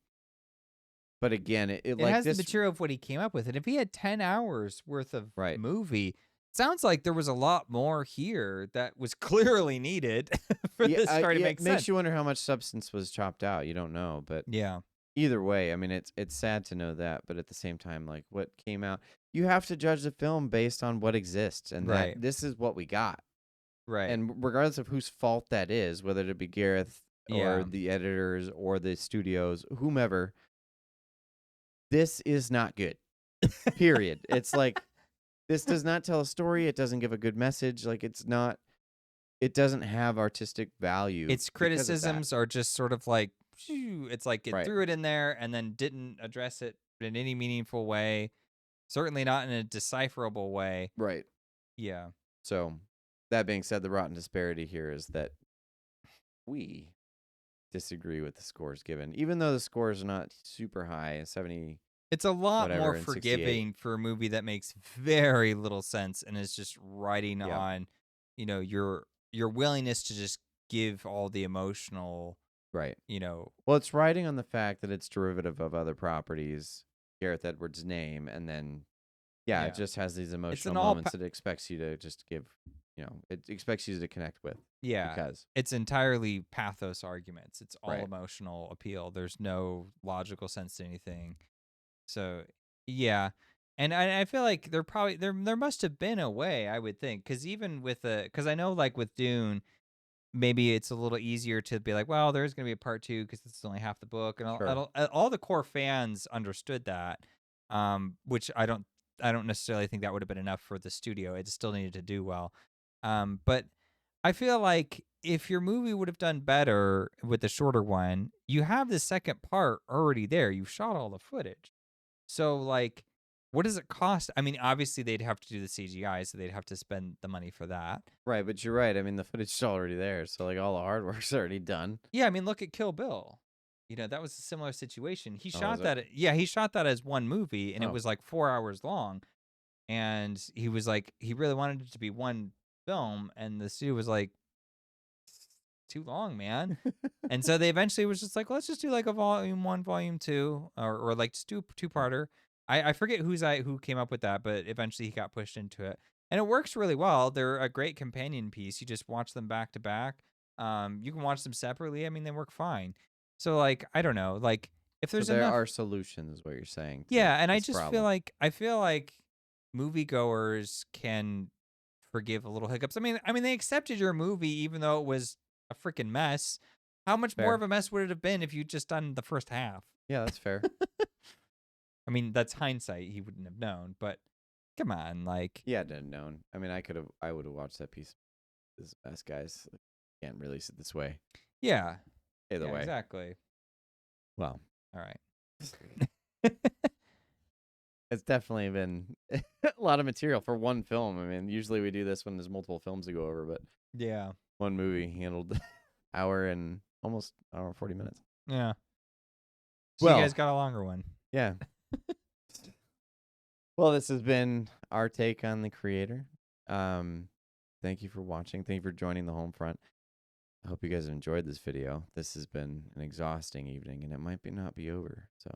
But again, it It like has this. the material of what he came up with. And if he had 10 hours worth of Right. movie, sounds like there was a lot more here that was clearly needed for this story to make it makes sense. you wonder how much substance was chopped out. You don't know, but Yeah. either way, I mean, it's sad to know that, but at the same time, like what came out, you have to judge the film based on what exists, and that Right. this is what we got. Right. And regardless of whose fault that is, whether it be Gareth or Yeah. the editors or the studios, whomever, this is not good. Period. It's like this does not tell a story. It doesn't give a good message. Like it doesn't have artistic value. Its because of that. criticisms are just sort of like, it's like it Right. threw it in there and then didn't address it in any meaningful way. Certainly not in a decipherable way. Right. Yeah. So, that being said, the rotten disparity here is that we disagree with the scores given, even though the scores are not super high, 70. It's a lot Whatever, more and forgiving for a movie that makes very little sense and is just riding Yeah. on, your willingness to just give all the emotional, Right. you know, Well, it's riding on the fact that it's derivative of other properties, Gareth Edwards' name, and then Yeah. it just has these emotional all moments that it expects you to just give, it expects you to connect with. yeah, Because it's entirely pathos arguments. It's all Right. emotional appeal. There's no logical sense to anything. So, yeah. And I feel like there must have been a way, I would think, because even with because I know like with Dune, maybe it's a little easier to be like, well, there's going to be a part 2 because it's only half the book, and Sure. all the core fans understood that, which I don't necessarily think that would have been enough for the studio. It still needed to do well, but I feel like if your movie would have done better with the shorter one, you have the second part already there. You've shot all the footage, so like. What does it cost? I mean, obviously they'd have to do the CGI, so they'd have to spend the money for that. Right, but you're right. I mean, the footage is already there, so like all the hard work's already done. Yeah, I mean, look at Kill Bill. That was a similar situation. He Oh, shot is it? that. Yeah, he shot that as one movie, and it Oh. was like 4 hours long. And he was like, he really wanted it to be one film, and the studio was like, "It's too long, man." And so they eventually was just like, let's just do like a volume 1, volume 2, or like just do a two-parter. I forget who came up with that, but eventually he got pushed into it, and it works really well. They're a great companion piece. You just watch them back to back. You can watch them separately. I mean, they work fine. So like, I don't know, like if So there's there enough, are solutions, is what you're saying. To yeah. And I this just problem. feel like moviegoers can forgive a little hiccups. I mean, they accepted your movie even though it was a freaking mess. How much more Fair. of a mess would it have been if you'd just done the first half? Yeah, that's fair. I mean, that's hindsight. He wouldn't have known, but come on, like, Yeah, I'd have known. I mean, I would have watched that piece. This is the best, guys. Like, can't release it this way. yeah, Either way. exactly. Well, All right. it's definitely been a lot of material for one film. I mean, usually we do this when there's multiple films to go over, but Yeah. one movie handled hour and almost hour and 40 minutes. Yeah. So Well, you guys got a longer one. Yeah. Well, this has been our take on the creator. Thank you for watching. Thank you for joining the HolmFront. I hope you guys have enjoyed this video. This has been an exhausting evening, and it might not be over. So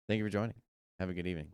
thank you for joining. Have a good evening.